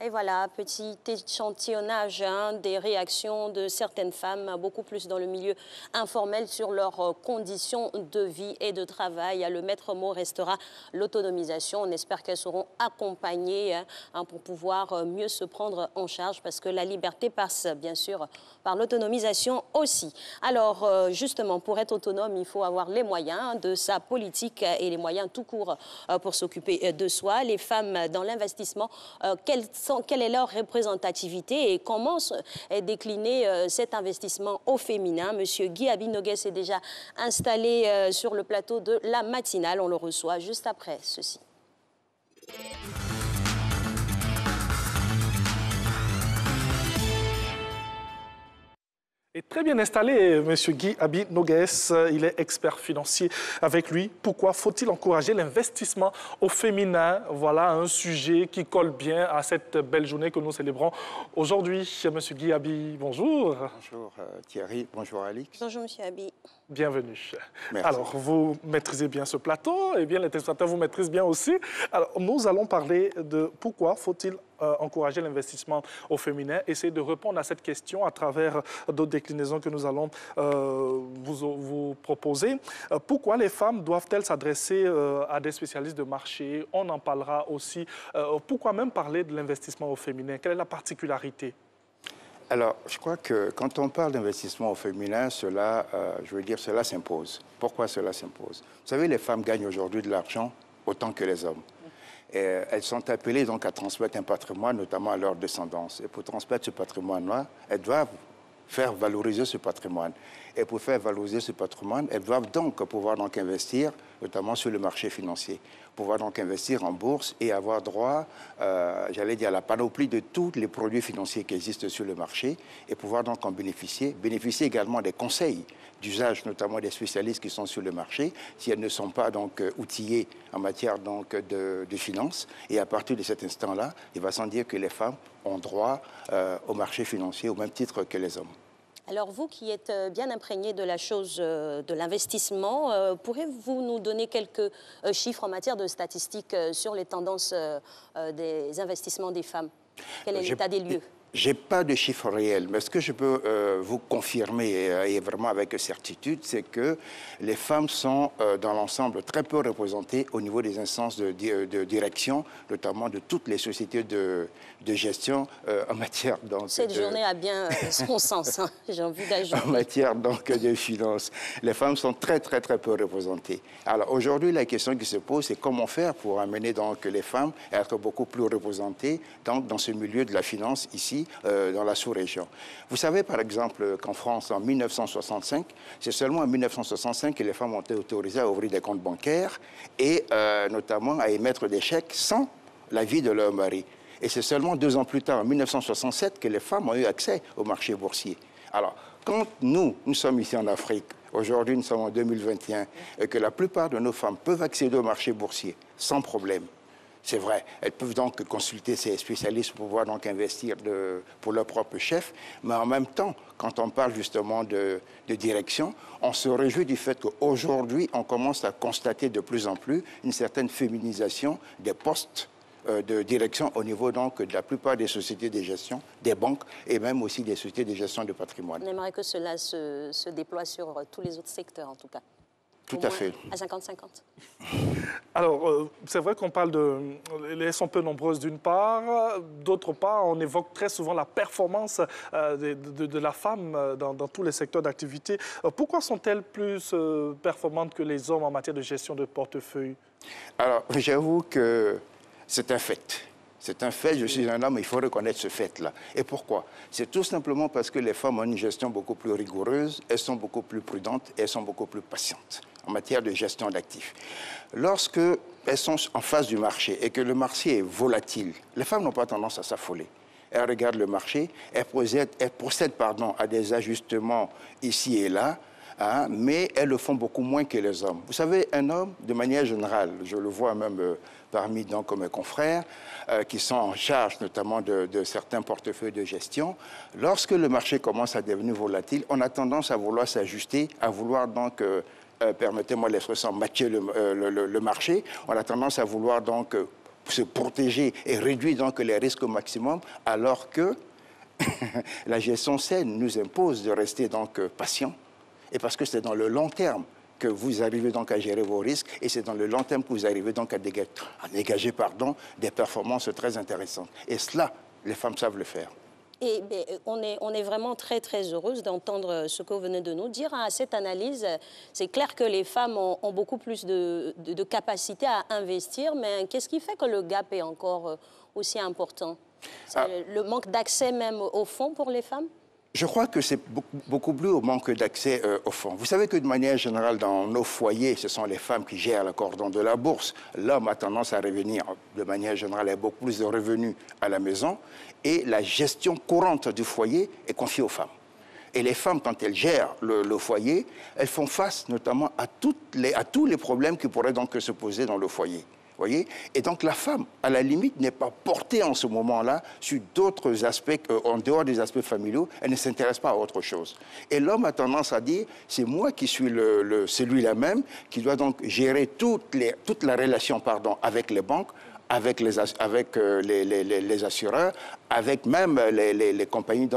Et voilà, petit échantillonnage des réactions de certaines femmes, beaucoup plus dans le milieu informel, sur leurs conditions de vie et de travail. Le maître mot restera l'autonomisation. On espère qu'elles seront accompagnées pour pouvoir mieux se prendre en charge, parce que la liberté passe bien sûr par l'autonomisation aussi. Alors justement, pour être autonome, il faut avoir les moyens de sa politique et les moyens tout court pour s'occuper de soi. Les femmes dans l'investissement, quelle est leur représentativité et comment est décliné cet investissement au féminin? Monsieur Guy Abi-Nogues est déjà installé sur le plateau de la matinale. On le reçoit juste après ceci. Et très bien installé, M. Guy Abi-Nogues, il est expert financier. Avec lui, pourquoi faut-il encourager l'investissement au féminin? Voilà un sujet qui colle bien à cette belle journée que nous célébrons aujourd'hui. M. Guy Abi, bonjour. Bonjour Thierry, bonjour Alix. Bonjour M. Abi. Bienvenue. Merci. Alors, vous maîtrisez bien ce plateau, et bien les téléspectateurs vous maîtrisent bien aussi. Alors, nous allons parler de pourquoi faut-il encourager l'investissement au féminin, essayer de répondre à cette question à travers d'autres déclinaisons que nous allons vous proposer. Pourquoi les femmes doivent-elles s'adresser à des spécialistes de marché? On en parlera aussi. Pourquoi même parler de l'investissement au féminin? Quelle est la particularité? Alors, je crois que quand on parle d'investissement au féminin, cela s'impose. Pourquoi cela s'impose? Vous savez, les femmes gagnent aujourd'hui de l'argent autant que les hommes. Et elles sont appelées donc à transmettre un patrimoine, notamment à leur descendance. Et pour transmettre ce patrimoine-là, elles doivent faire valoriser ce patrimoine. Et pour faire valoriser ce patrimoine, elles doivent donc pouvoir donc investir, notamment sur le marché financier, pouvoir donc investir en bourse et avoir droit, j'allais dire, à la panoplie de tous les produits financiers qui existent sur le marché et pouvoir donc en bénéficier également des conseils d'usage, notamment des spécialistes qui sont sur le marché, si elles ne sont pas donc outillées en matière donc de finances. Et à partir de cet instant-là, il va sans dire que les femmes ont droit au marché financier au même titre que les hommes. Alors vous qui êtes bien imprégné de la chose de l'investissement, pourrez-vous nous donner quelques chiffres en matière de statistiques sur les tendances des investissements des femmes? Quel est l'état des lieux? Je n'ai pas de chiffres réels, mais ce que je peux vous confirmer, et vraiment avec certitude, c'est que les femmes sont dans l'ensemble très peu représentées au niveau des instances de direction, notamment de toutes les sociétés de gestion en matière donc, Cette journée a bien son sens, hein, j'ai envie d'ajouter. En matière donc de finances. Les femmes sont très peu représentées. Alors aujourd'hui, la question qui se pose, c'est comment faire pour amener donc les femmes à être beaucoup plus représentées donc, dans ce milieu de la finance ici, dans la sous-région. Vous savez, par exemple, qu'en France, en 1965, c'est seulement en 1965 que les femmes ont été autorisées à ouvrir des comptes bancaires et notamment à émettre des chèques sans l'avis de leur mari. Et c'est seulement 2 ans plus tard, en 1967, que les femmes ont eu accès au marché boursier. Alors, quand nous sommes ici en Afrique, aujourd'hui nous sommes en 2021, et que la plupart de nos femmes peuvent accéder au marché boursier sans problème. C'est vrai, elles peuvent donc consulter ces spécialistes pour pouvoir donc investir pour leur propre chef, mais en même temps, quand on parle justement de direction, on se réjouit du fait qu'aujourd'hui, on commence à constater de plus en plus une certaine féminisation des postes de direction au niveau donc de la plupart des sociétés de gestion, des banques et même aussi des sociétés de gestion de patrimoine. On aimerait que cela se déploie sur tous les autres secteurs en tout cas. Tout à fait. À 50-50. Alors, c'est vrai qu'on parle elles sont peu nombreuses d'une part, d'autre part, on évoque très souvent la performance de la femme dans tous les secteurs d'activité. Pourquoi sont-elles plus performantes que les hommes en matière de gestion de portefeuille? Alors, j'avoue que c'est un fait. C'est un fait, je suis un homme, il faut reconnaître ce fait-là. Et pourquoi? C'est tout simplement parce que les femmes ont une gestion beaucoup plus rigoureuse, elles sont beaucoup plus prudentes, elles sont beaucoup plus patientes en matière de gestion d'actifs. Lorsque elles sont en face du marché et que le marché est volatile, les femmes n'ont pas tendance à s'affoler. Elles regardent le marché, elles procèdent à des ajustements ici et là, hein, mais elles le font beaucoup moins que les hommes. Vous savez, un homme, de manière générale, je le vois même parmi donc, mes confrères, qui sont en charge notamment de certains portefeuilles de gestion, lorsque le marché commence à devenir volatile, on a tendance à vouloir s'ajuster, à vouloir donc, permettez-moi l'expression, matcher le marché, on a tendance à vouloir donc se protéger et réduire donc les risques au maximum, alors que la gestion saine nous impose de rester donc patient, et parce que c'est dans le long terme que vous arrivez donc à gérer vos risques, et c'est dans le long terme que vous arrivez donc à dégager des performances très intéressantes. Et cela, les femmes savent le faire. Et on est vraiment très, très heureuse d'entendre ce que vous venez de nous dire. À cette analyse, c'est clair que les femmes ont beaucoup plus de capacité à investir, mais qu'est-ce qui fait que le gap est encore aussi important? Le manque d'accès même aux fonds pour les femmes? Je crois que c'est beaucoup plus au manque d'accès aux fonds. Vous savez que de manière générale, dans nos foyers, ce sont les femmes qui gèrent le cordon de la bourse. L'homme a tendance à revenir, de manière générale, il y a beaucoup plus de revenus à la maison. Et la gestion courante du foyer est confiée aux femmes. Et les femmes, quand elles gèrent le foyer, elles font face notamment à tous les problèmes qui pourraient donc se poser dans le foyer. Voyez? Et donc la femme, à la limite, n'est pas portée en ce moment-là sur d'autres aspects, en dehors des aspects familiaux, elle ne s'intéresse pas à autre chose. Et l'homme a tendance à dire, c'est moi qui suis celui-là même, qui doit donc gérer toute la relation avec les banques, avec les assureurs, avec même les compagnies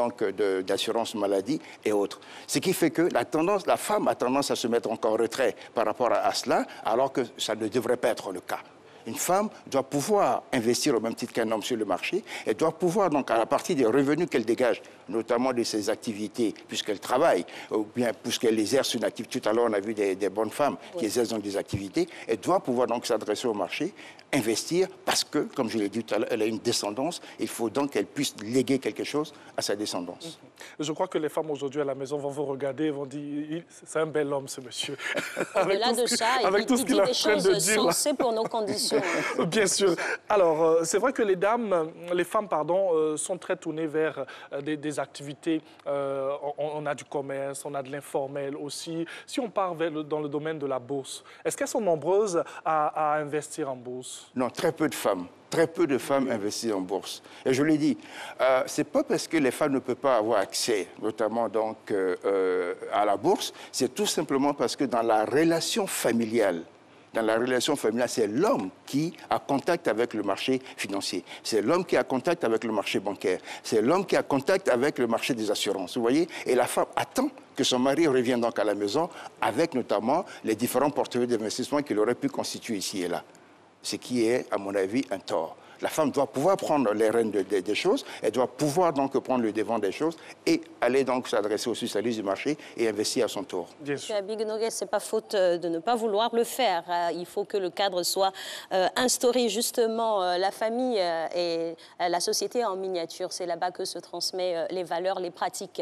d'assurance maladie et autres. Ce qui fait que la femme a tendance à se mettre encore en retrait par rapport à cela, alors que ça ne devrait pas être le cas. Une femme doit pouvoir investir au même titre qu'un homme sur le marché. Elle doit pouvoir, donc, à la partir des revenus qu'elle dégage, notamment de ses activités, puisqu'elle travaille, ou bien puisqu'elle exerce une activité. Tout à l'heure, on a vu des bonnes femmes qui exercent donc des activités. Elle doit pouvoir donc s'adresser au marché, investir, parce que, comme je l'ai dit tout à l'heure, elle a une descendance. Il faut donc qu'elle puisse léguer quelque chose à sa descendance. Je crois que les femmes aujourd'hui à la maison vont vous regarder et vont dire, c'est un bel homme, ce monsieur. Au-delà de ça, il dit des choses sensées pour nos conditions. Bien sûr. Alors, c'est vrai que les femmes, sont très tournées vers des activités. On a du commerce, on a de l'informel aussi. Si on part dans le domaine de la bourse, est-ce qu'elles sont nombreuses à investir en bourse? Non, très peu de femmes. Très peu de femmes investissent en bourse. Et je l'ai dit, c'est pas parce que les femmes ne peuvent pas avoir accès, notamment donc à la bourse, c'est tout simplement parce que dans la relation familiale, c'est l'homme qui a contact avec le marché financier. C'est l'homme qui a contact avec le marché bancaire. C'est l'homme qui a contact avec le marché des assurances. Vous voyez? Et la femme attend que son mari revienne donc à la maison avec notamment les différents portefeuilles d'investissement qu'il aurait pu constituer ici et là. Ce qui est, à mon avis, un tort. La femme doit pouvoir prendre les rênes des choses, elle doit pouvoir donc prendre le devant des choses et aller donc s'adresser aux spécialistes du marché et investir à son tour. Monsieur Abig-Noguet, ce n'est pas faute de ne pas vouloir le faire. Il faut que le cadre soit instauré justement, la famille et la société en miniature. C'est là-bas que se transmettent les valeurs, les pratiques.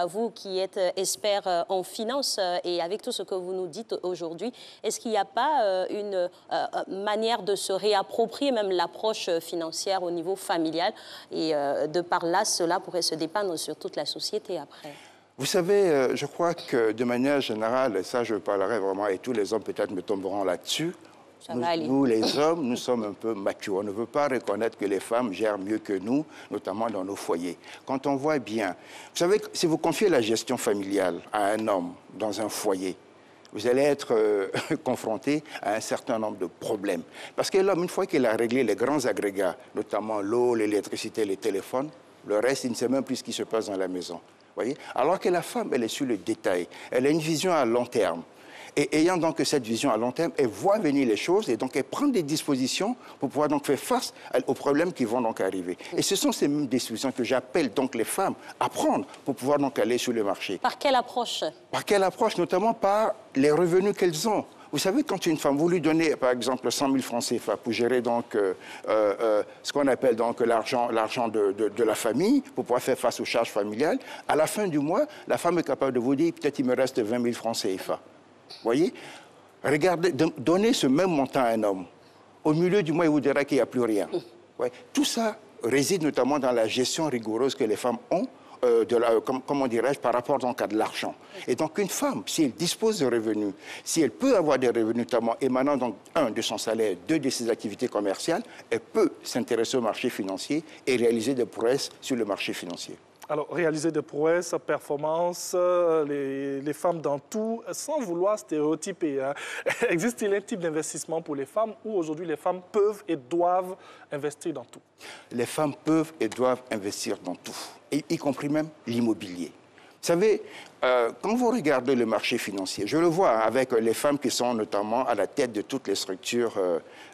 Vous qui êtes expert en finance et avec tout ce que vous nous dites aujourd'hui, est-ce qu'il n'y a pas une manière de se réapproprier même l'approche financière au niveau familial et de par là, cela pourrait se dépeindre sur toute la société après? Vous savez, je crois que de manière générale, et ça je parlerai vraiment, et tous les hommes peut-être me tomberont là-dessus, nous, les hommes, nous sommes un peu matures. On ne veut pas reconnaître que les femmes gèrent mieux que nous, notamment dans nos foyers. Quand on voit bien, vous savez, si vous confiez la gestion familiale à un homme dans un foyer, vous allez être confronté à un certain nombre de problèmes. Parce que l'homme, une fois qu'il a réglé les grands agrégats, notamment l'eau, l'électricité, les téléphones, le reste, il ne sait même plus ce qui se passe dans la maison. Voyez? Alors que la femme, elle est sur le détail. Elle a une vision à long terme. Et ayant donc cette vision à long terme, elle voit venir les choses et donc elle prend des dispositions pour pouvoir donc faire face aux problèmes qui vont donc arriver. Et ce sont ces mêmes dispositions que j'appelle donc les femmes à prendre pour pouvoir donc aller sur le marché. Par quelle approche? Par quelle approche? Notamment par les revenus qu'elles ont. Vous savez, quand une femme, vous lui donnez, par exemple, 100 000 francs CFA pour gérer donc ce qu'on appelle donc l'argent de la famille, pour pouvoir faire face aux charges familiales, à la fin du mois, la femme est capable de vous dire, peut-être il me reste 20 000 francs CFA. Vous voyez? Regardez, donnez ce même montant à un homme. Au milieu du mois, il vous dira qu'il n'y a plus rien. Ouais. Tout ça réside notamment dans la gestion rigoureuse que les femmes ont, comment dirais-je, par rapport donc à de l'argent. Et donc une femme, si elle dispose de revenus, si elle peut avoir des revenus notamment émanant donc, un, de son salaire, deux, de ses activités commerciales, elle peut s'intéresser au marché financier et réaliser des prouesses sur le marché financier. Alors, réaliser des prouesses, performances, les femmes dans tout, sans vouloir stéréotyper. Hein. Existe-t-il un type d'investissement pour les femmes où aujourd'hui les femmes peuvent et doivent investir dans tout? Les femmes peuvent et doivent investir dans tout, y compris même l'immobilier. Vous savez, quand vous regardez le marché financier, je le vois avec les femmes qui sont notamment à la tête de toutes les structures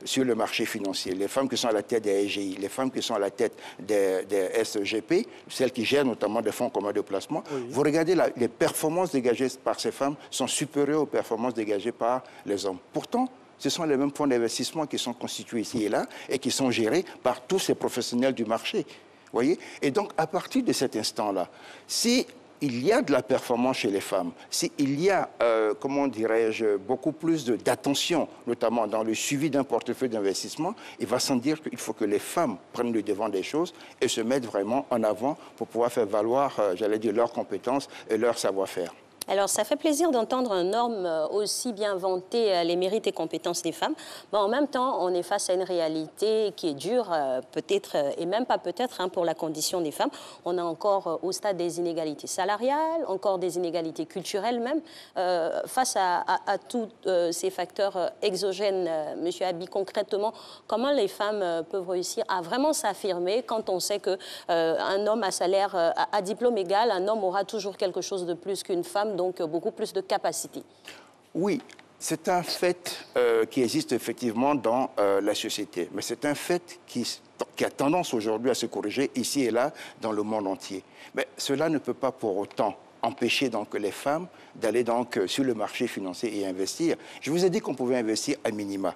sur le marché financier, les femmes qui sont à la tête des SGI, les femmes qui sont à la tête des SGP, celles qui gèrent notamment des fonds communs de placement. Oui. Vous regardez, les performances dégagées par ces femmes sont supérieures aux performances dégagées par les hommes. Pourtant, ce sont les mêmes fonds d'investissement qui sont constitués ici et là et qui sont gérés par tous ces professionnels du marché. Voyez? Et donc, à partir de cet instant-là, si il y a de la performance chez les femmes, s'il y a, comment dirais-je, beaucoup plus d'attention, notamment dans le suivi d'un portefeuille d'investissement, il va sans dire qu'il faut que les femmes prennent le devant des choses et se mettent vraiment en avant pour pouvoir faire valoir, j'allais dire, leurs compétences et leur savoir-faire. Alors, ça fait plaisir d'entendre un homme aussi bien vanter les mérites et compétences des femmes. Mais en même temps, on est face à une réalité qui est dure, peut-être, et même pas peut-être, hein, pour la condition des femmes. On est encore au stade des inégalités salariales, encore des inégalités culturelles même. Face à tous ces facteurs exogènes, Monsieur Abi, concrètement, comment les femmes peuvent réussir à vraiment s'affirmer quand on sait qu'un homme à salaire, à diplôme égal, un homme aura toujours quelque chose de plus qu'une femme, donc beaucoup plus de capacité? Oui, c'est un fait qui existe effectivement dans la société, mais c'est un fait qui a tendance aujourd'hui à se corriger ici et là dans le monde entier. Mais cela ne peut pas pour autant empêcher donc les femmes d'aller donc sur le marché financier et investir. Je vous ai dit qu'on pouvait investir à minima.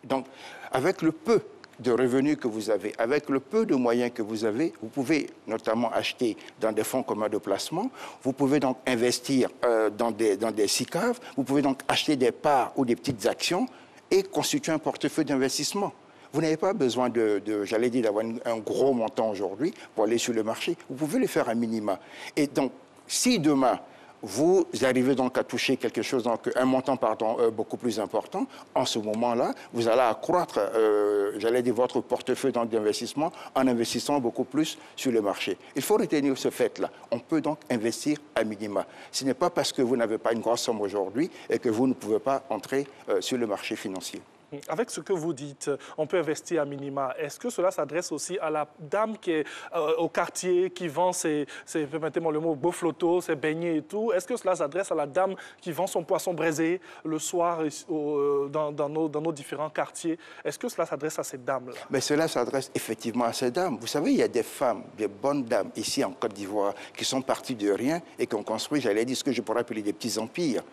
Donc, avec le peu de revenus que vous avez, avec le peu de moyens que vous avez, vous pouvez notamment acheter dans des fonds communs de placement, vous pouvez donc investir dans des SICAV, vous pouvez donc acheter des parts ou des petites actions et constituer un portefeuille d'investissement. Vous n'avez pas besoin j'allais dire, d'avoir un gros montant aujourd'hui pour aller sur le marché. Vous pouvez le faire à minima. Et donc, si demain, vous arrivez donc à toucher quelque chose, donc un montant beaucoup plus important, en ce moment-là, vous allez accroître, j'allais dire, votre portefeuille d'investissement en investissant beaucoup plus sur le marché. Il faut retenir ce fait-là. On peut donc investir à minima. Ce n'est pas parce que vous n'avez pas une grosse somme aujourd'hui et que vous ne pouvez pas entrer sur le marché financier. Avec ce que vous dites, on peut investir à minima. Est-ce que cela s'adresse aussi à la dame qui est au quartier, qui vend permettez-moi le mot, beau-flotto, ses beignets et tout? Est-ce que cela s'adresse à la dame qui vend son poisson braisé le soir dans nos différents quartiers? Est-ce que cela s'adresse à ces dames-là? Mais cela s'adresse effectivement à ces dames. Vous savez, il y a des femmes, des bonnes dames ici en Côte d'Ivoire qui sont parties de rien et qui ont construit, j'allais dire, ce que je pourrais appeler des petits empires.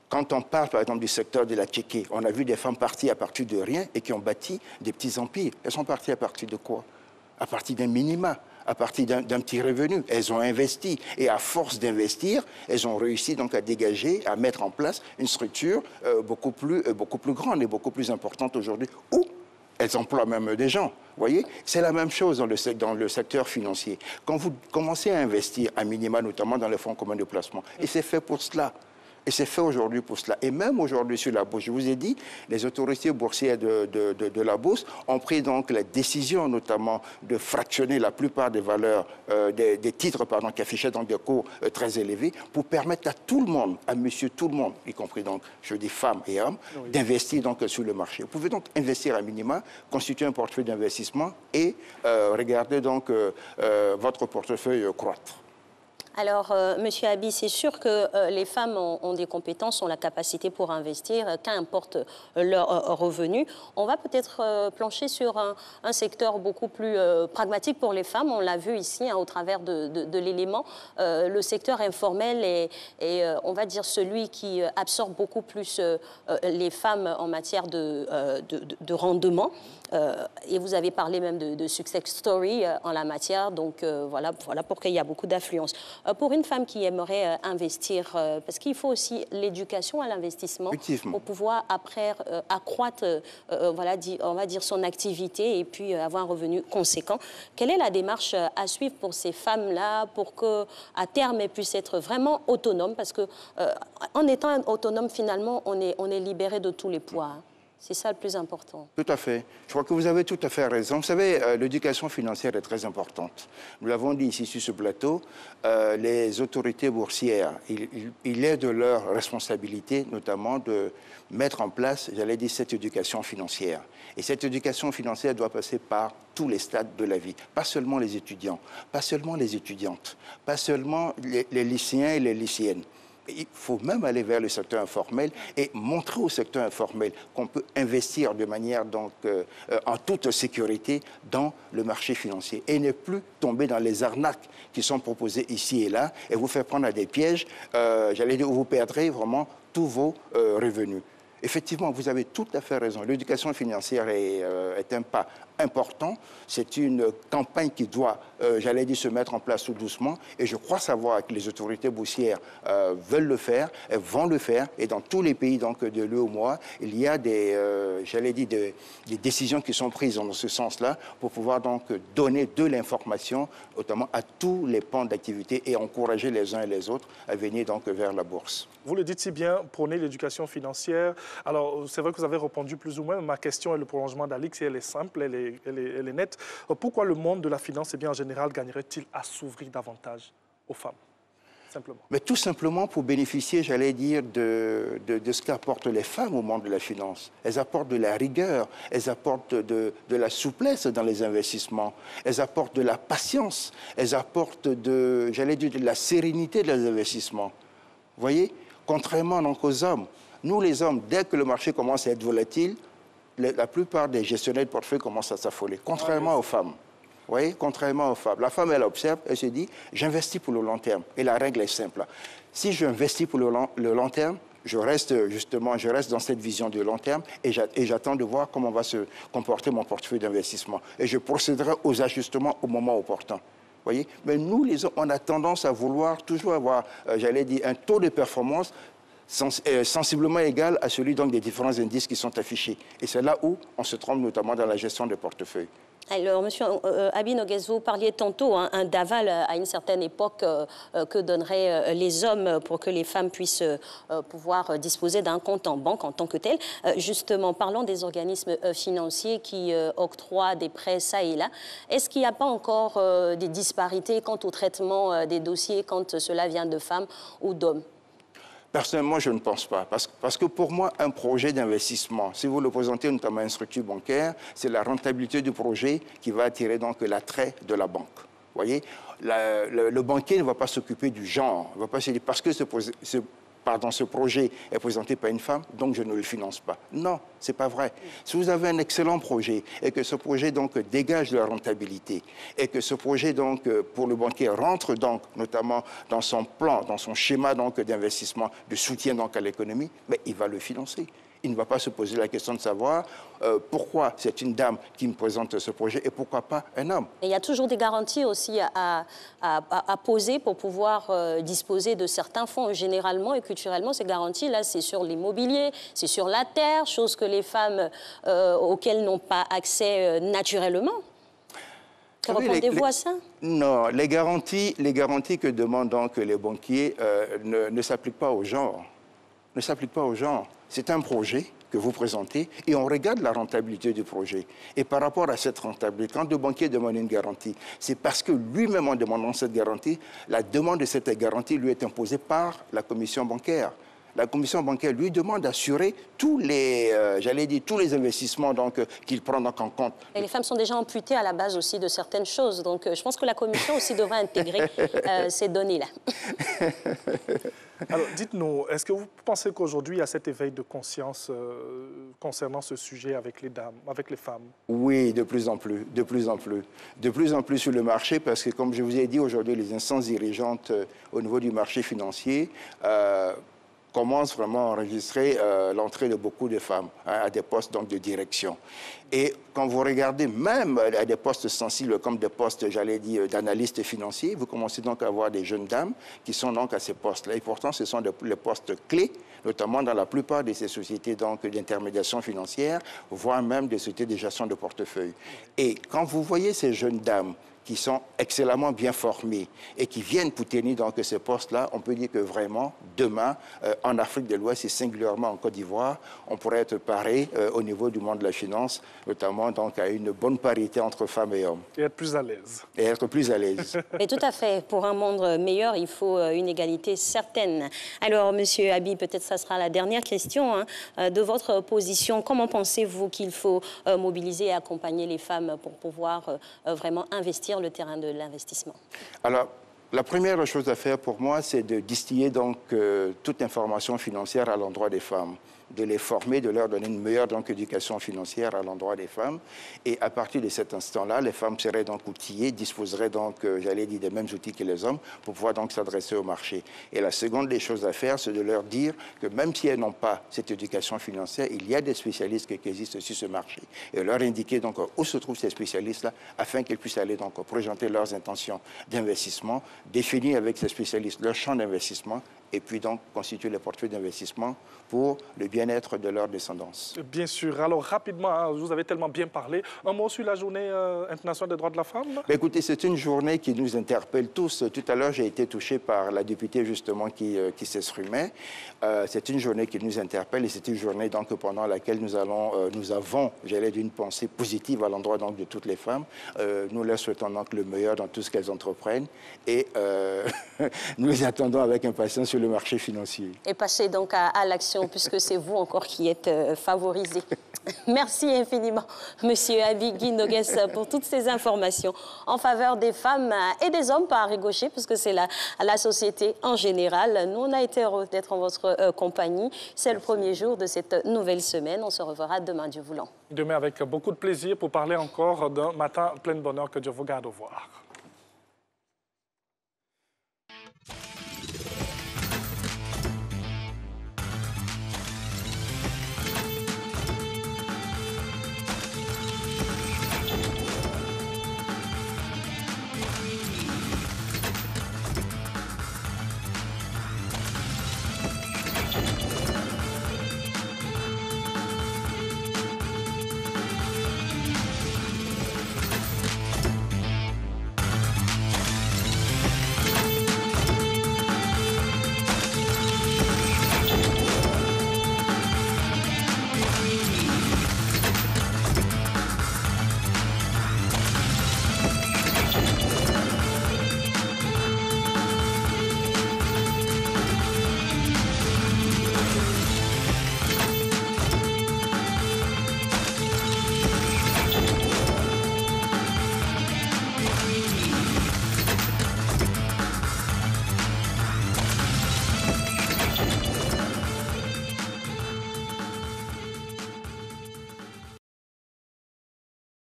Quand on parle, par exemple, du secteur de la Tchéquée, on a vu des femmes parties à partir de rien et qui ont bâti des petits empires. Elles sont parties à partir de quoi? À partir d'un minima, à partir d'un petit revenu. Elles ont investi. Et à force d'investir, elles ont réussi donc à dégager, à mettre en place une structure beaucoup plus grande et beaucoup plus importante aujourd'hui, où elles emploient même des gens. voyez, c'est la même chose dans le secteur financier. Quand vous commencez à investir à minima, notamment dans les fonds communs de placement, et c'est fait pour cela. Et c'est fait aujourd'hui pour cela. Et même aujourd'hui sur la bourse, je vous ai dit, les autorités boursières de la bourse ont pris donc la décision notamment de fractionner la plupart des valeurs, des titres pardon, qui affichaient donc des cours très élevés pour permettre à tout le monde, à monsieur tout le monde, y compris donc, je dis femmes et hommes, oui, d'investir donc sur le marché. Vous pouvez donc investir à minima, constituer un portefeuille d'investissement et regarder donc votre portefeuille croître. Alors, Monsieur Abi, c'est sûr que les femmes ont des compétences, ont la capacité pour investir, qu'importe leur revenu. On va peut-être plancher sur un secteur beaucoup plus pragmatique pour les femmes. On l'a vu ici hein, au travers de l'élément. Le secteur informel est on va dire, celui qui absorbe beaucoup plus les femmes en matière de rendement. Et vous avez parlé même de success story en la matière. Donc, voilà pourquoi il y a beaucoup d'affluence. Pour une femme qui aimerait investir, parce qu'il faut aussi l'éducation à l'investissement pour pouvoir après accroître, voilà, on va dire, son activité et puis avoir un revenu conséquent. Quelle est la démarche à suivre pour ces femmes-là pour qu'à terme, elles puissent être vraiment autonomes? Parce que en étant autonome, finalement, on est libéré de tous les poids. Hein. C'est ça le plus important. Tout à fait. Je crois que vous avez tout à fait raison. Vous savez, l'éducation financière est très importante. Nous l'avons dit ici sur ce plateau, les autorités boursières, il est de leur responsabilité notamment de mettre en place, j'allais dire, cette éducation financière. Et cette éducation financière doit passer par tous les stades de la vie. Pas seulement les étudiants, pas seulement les étudiantes, pas seulement les lycéens et les lycéennes. Il faut même aller vers le secteur informel et montrer au secteur informel qu'on peut investir de manière donc, en toute sécurité dans le marché financier et ne plus tomber dans les arnaques qui sont proposées ici et là et vous faire prendre à des pièges, j'allais dire, où vous perdrez vraiment tous vos revenus. Effectivement, vous avez tout à fait raison. L'éducation financière est un pas important. C'est une campagne qui doit, j'allais dire, se mettre en place tout doucement. Et je crois savoir que les autorités boursières veulent le faire, elles vont le faire. Et dans tous les pays donc, de l'UEMOA, il y a des, j'allais dire, des décisions qui sont prises dans ce sens-là pour pouvoir donc donner de l'information, notamment à tous les pans d'activité et encourager les uns et les autres à venir donc vers la bourse. Vous le dites si bien, prôner l'éducation financière. Alors, c'est vrai que vous avez répondu plus ou moins. Ma question est le prolongement d'Alix et elle est simple, elle est nette. Pourquoi le monde de la finance, en général, gagnerait-il à s'ouvrir davantage aux femmes? Simplement. Mais tout simplement pour bénéficier, j'allais dire, de ce qu'apportent les femmes au monde de la finance. Elles apportent de la rigueur, elles apportent de la souplesse dans les investissements, elles apportent de la patience, elles apportent j'allais dire, de la sérénité dans les investissements. Vous voyez? Contrairement donc aux hommes, nous les hommes, dès que le marché commence à être volatile, la plupart des gestionnaires de portefeuille commencent à s'affoler, contrairement aux femmes. Vous voyez, contrairement aux femmes. La femme, elle observe, elle se dit, j'investis pour le long terme. Et la règle est simple. Si j'investis pour le long terme, je reste dans cette vision de long terme et j'attends de voir comment va se comporter mon portefeuille d'investissement. Et je procéderai aux ajustements au moment opportun. Voyez? Mais nous, les hommes, on a tendance à vouloir toujours avoir, j'allais dire, un taux de performance sensiblement égal à celui donc, des différents indices qui sont affichés. Et c'est là où on se trompe notamment dans la gestion des portefeuilles. Alors, Monsieur Abi Noguès, vous parliez tantôt hein, d'aval à une certaine époque que donneraient les hommes pour que les femmes puissent pouvoir disposer d'un compte en banque en tant que tel. Justement, parlons des organismes financiers qui octroient des prêts ça et là. Est-ce qu'il n'y a pas encore des disparités quant au traitement des dossiers quand cela vient de femmes ou d'hommes? Personnellement, je ne pense pas. Parce que pour moi, un projet d'investissement, si vous le présentez notamment à une structure bancaire, c'est la rentabilité du projet qui va attirer donc l'attrait de la banque. Vous voyez, le banquier ne va pas s'occuper du genre. Il ne va pas se dire parce que ce projet est présenté par une femme, donc je ne le finance pas. Non, ce n'est pas vrai. Si vous avez un excellent projet et que ce projet donc dégage de la rentabilité et que ce projet donc pour le banquier rentre donc notamment dans son plan, dans son schéma donc d'investissement, de soutien donc à l'économie, mais il va le financer. Il ne va pas se poser la question de savoir pourquoi c'est une dame qui me présente ce projet et pourquoi pas un homme. Et il y a toujours des garanties aussi à poser pour pouvoir disposer de certains fonds. Généralement et culturellement, ces garanties, là, c'est sur l'immobilier, c'est sur la terre, chose que les femmes auxquelles n'ont pas accès naturellement. Que répondez-vous à ça? Non, les garanties que demandent donc les banquiers ne s'appliquent pas aux gens. Ne s'appliquent pas aux gens. C'est un projet que vous présentez et on regarde la rentabilité du projet. Et par rapport à cette rentabilité, quand le banquier demande une garantie, c'est parce que lui-même, en demandant cette garantie, la demande de cette garantie lui est imposée par la commission bancaire. La commission bancaire lui demande d'assurer tous les, tous les investissements qu'il prend donc en compte. Et les femmes sont déjà amputées à la base aussi de certaines choses. Donc, je pense que la commission aussi devrait intégrer ces données-là. Alors, dites-nous, est-ce que vous pensez qu'aujourd'hui, il y a cet éveil de conscience concernant ce sujet avec les dames, avec les femmes? Oui, de plus en plus, de plus en plus. De plus en plus sur le marché, parce que, comme je vous ai dit, aujourd'hui, les instances dirigeantes au niveau du marché financier commence vraiment à enregistrer l'entrée de beaucoup de femmes à des postes donc, de direction. Et quand vous regardez même à des postes sensibles comme des postes, j'allais dire, d'analystes financiers, vous commencez donc à avoir des jeunes dames qui sont donc à ces postes-là. Et pourtant, ce sont les postes clés, notamment dans la plupart de ces sociétés d'intermédiation financière, voire même des sociétés de gestion de portefeuille. Et quand vous voyez ces jeunes dames qui sont excellemment bien formés et qui viennent pour tenir donc ces postes-là, on peut dire que vraiment, demain, en Afrique de l'Ouest et singulièrement en Côte d'Ivoire, on pourrait être paré au niveau du monde de la finance, notamment donc à une bonne parité entre femmes et hommes. Et être plus à l'aise. Et être plus à l'aise. Et tout à fait. Pour un monde meilleur, il faut une égalité certaine. Alors, Monsieur Abi, peut-être ça sera la dernière question de votre position. Comment pensez-vous qu'il faut mobiliser et accompagner les femmes pour pouvoir vraiment investir le terrain de l'investissement? Alors, la première chose à faire pour moi, c'est de distiller donc toute information financière à l'endroit des femmes, de les former, de leur donner une meilleure éducation financière à l'endroit des femmes. Et à partir de cet instant-là, les femmes seraient donc outillées, disposeraient donc, j'allais dire, des mêmes outils que les hommes pour pouvoir donc s'adresser au marché. Et la seconde des choses à faire, c'est de leur dire que même si elles n'ont pas cette éducation financière, il y a des spécialistes qui existent sur ce marché. Et leur indiquer donc où se trouvent ces spécialistes-là afin qu'ils puissent aller donc présenter leurs intentions d'investissement, définir avec ces spécialistes leur champ d'investissement et puis donc constituer les portefeuilles d'investissement pour le bien-être de leur descendance. Bien sûr. Alors rapidement, vous avez tellement bien parlé. Un mot sur la journée internationale des droits de la femme? Écoutez, c'est une journée qui nous interpelle tous. Tout à l'heure, j'ai été touché par la députée justement qui s'exprimait. C'est une journée qui nous interpelle et c'est une journée donc, pendant laquelle nous avons, j'allais dire, une pensée positive à l'endroit donc, de toutes les femmes. Nous leur souhaitons donc le meilleur dans tout ce qu'elles entreprennent et nous les attendons avec impatience sur le marché financier. Et passez donc à l'action, puisque c'est vous encore qui êtes favorisé. Merci infiniment, Monsieur Abi Guindogues, pour toutes ces informations en faveur des femmes et des hommes par ricochet, puisque c'est la société en général. Nous, on a été heureux d'être en votre compagnie. C'est le premier jour de cette nouvelle semaine. On se reverra demain, Dieu voulant. Demain, avec beaucoup de plaisir pour parler encore d'un matin plein de bonheur. Que Dieu vous garde. Au revoir.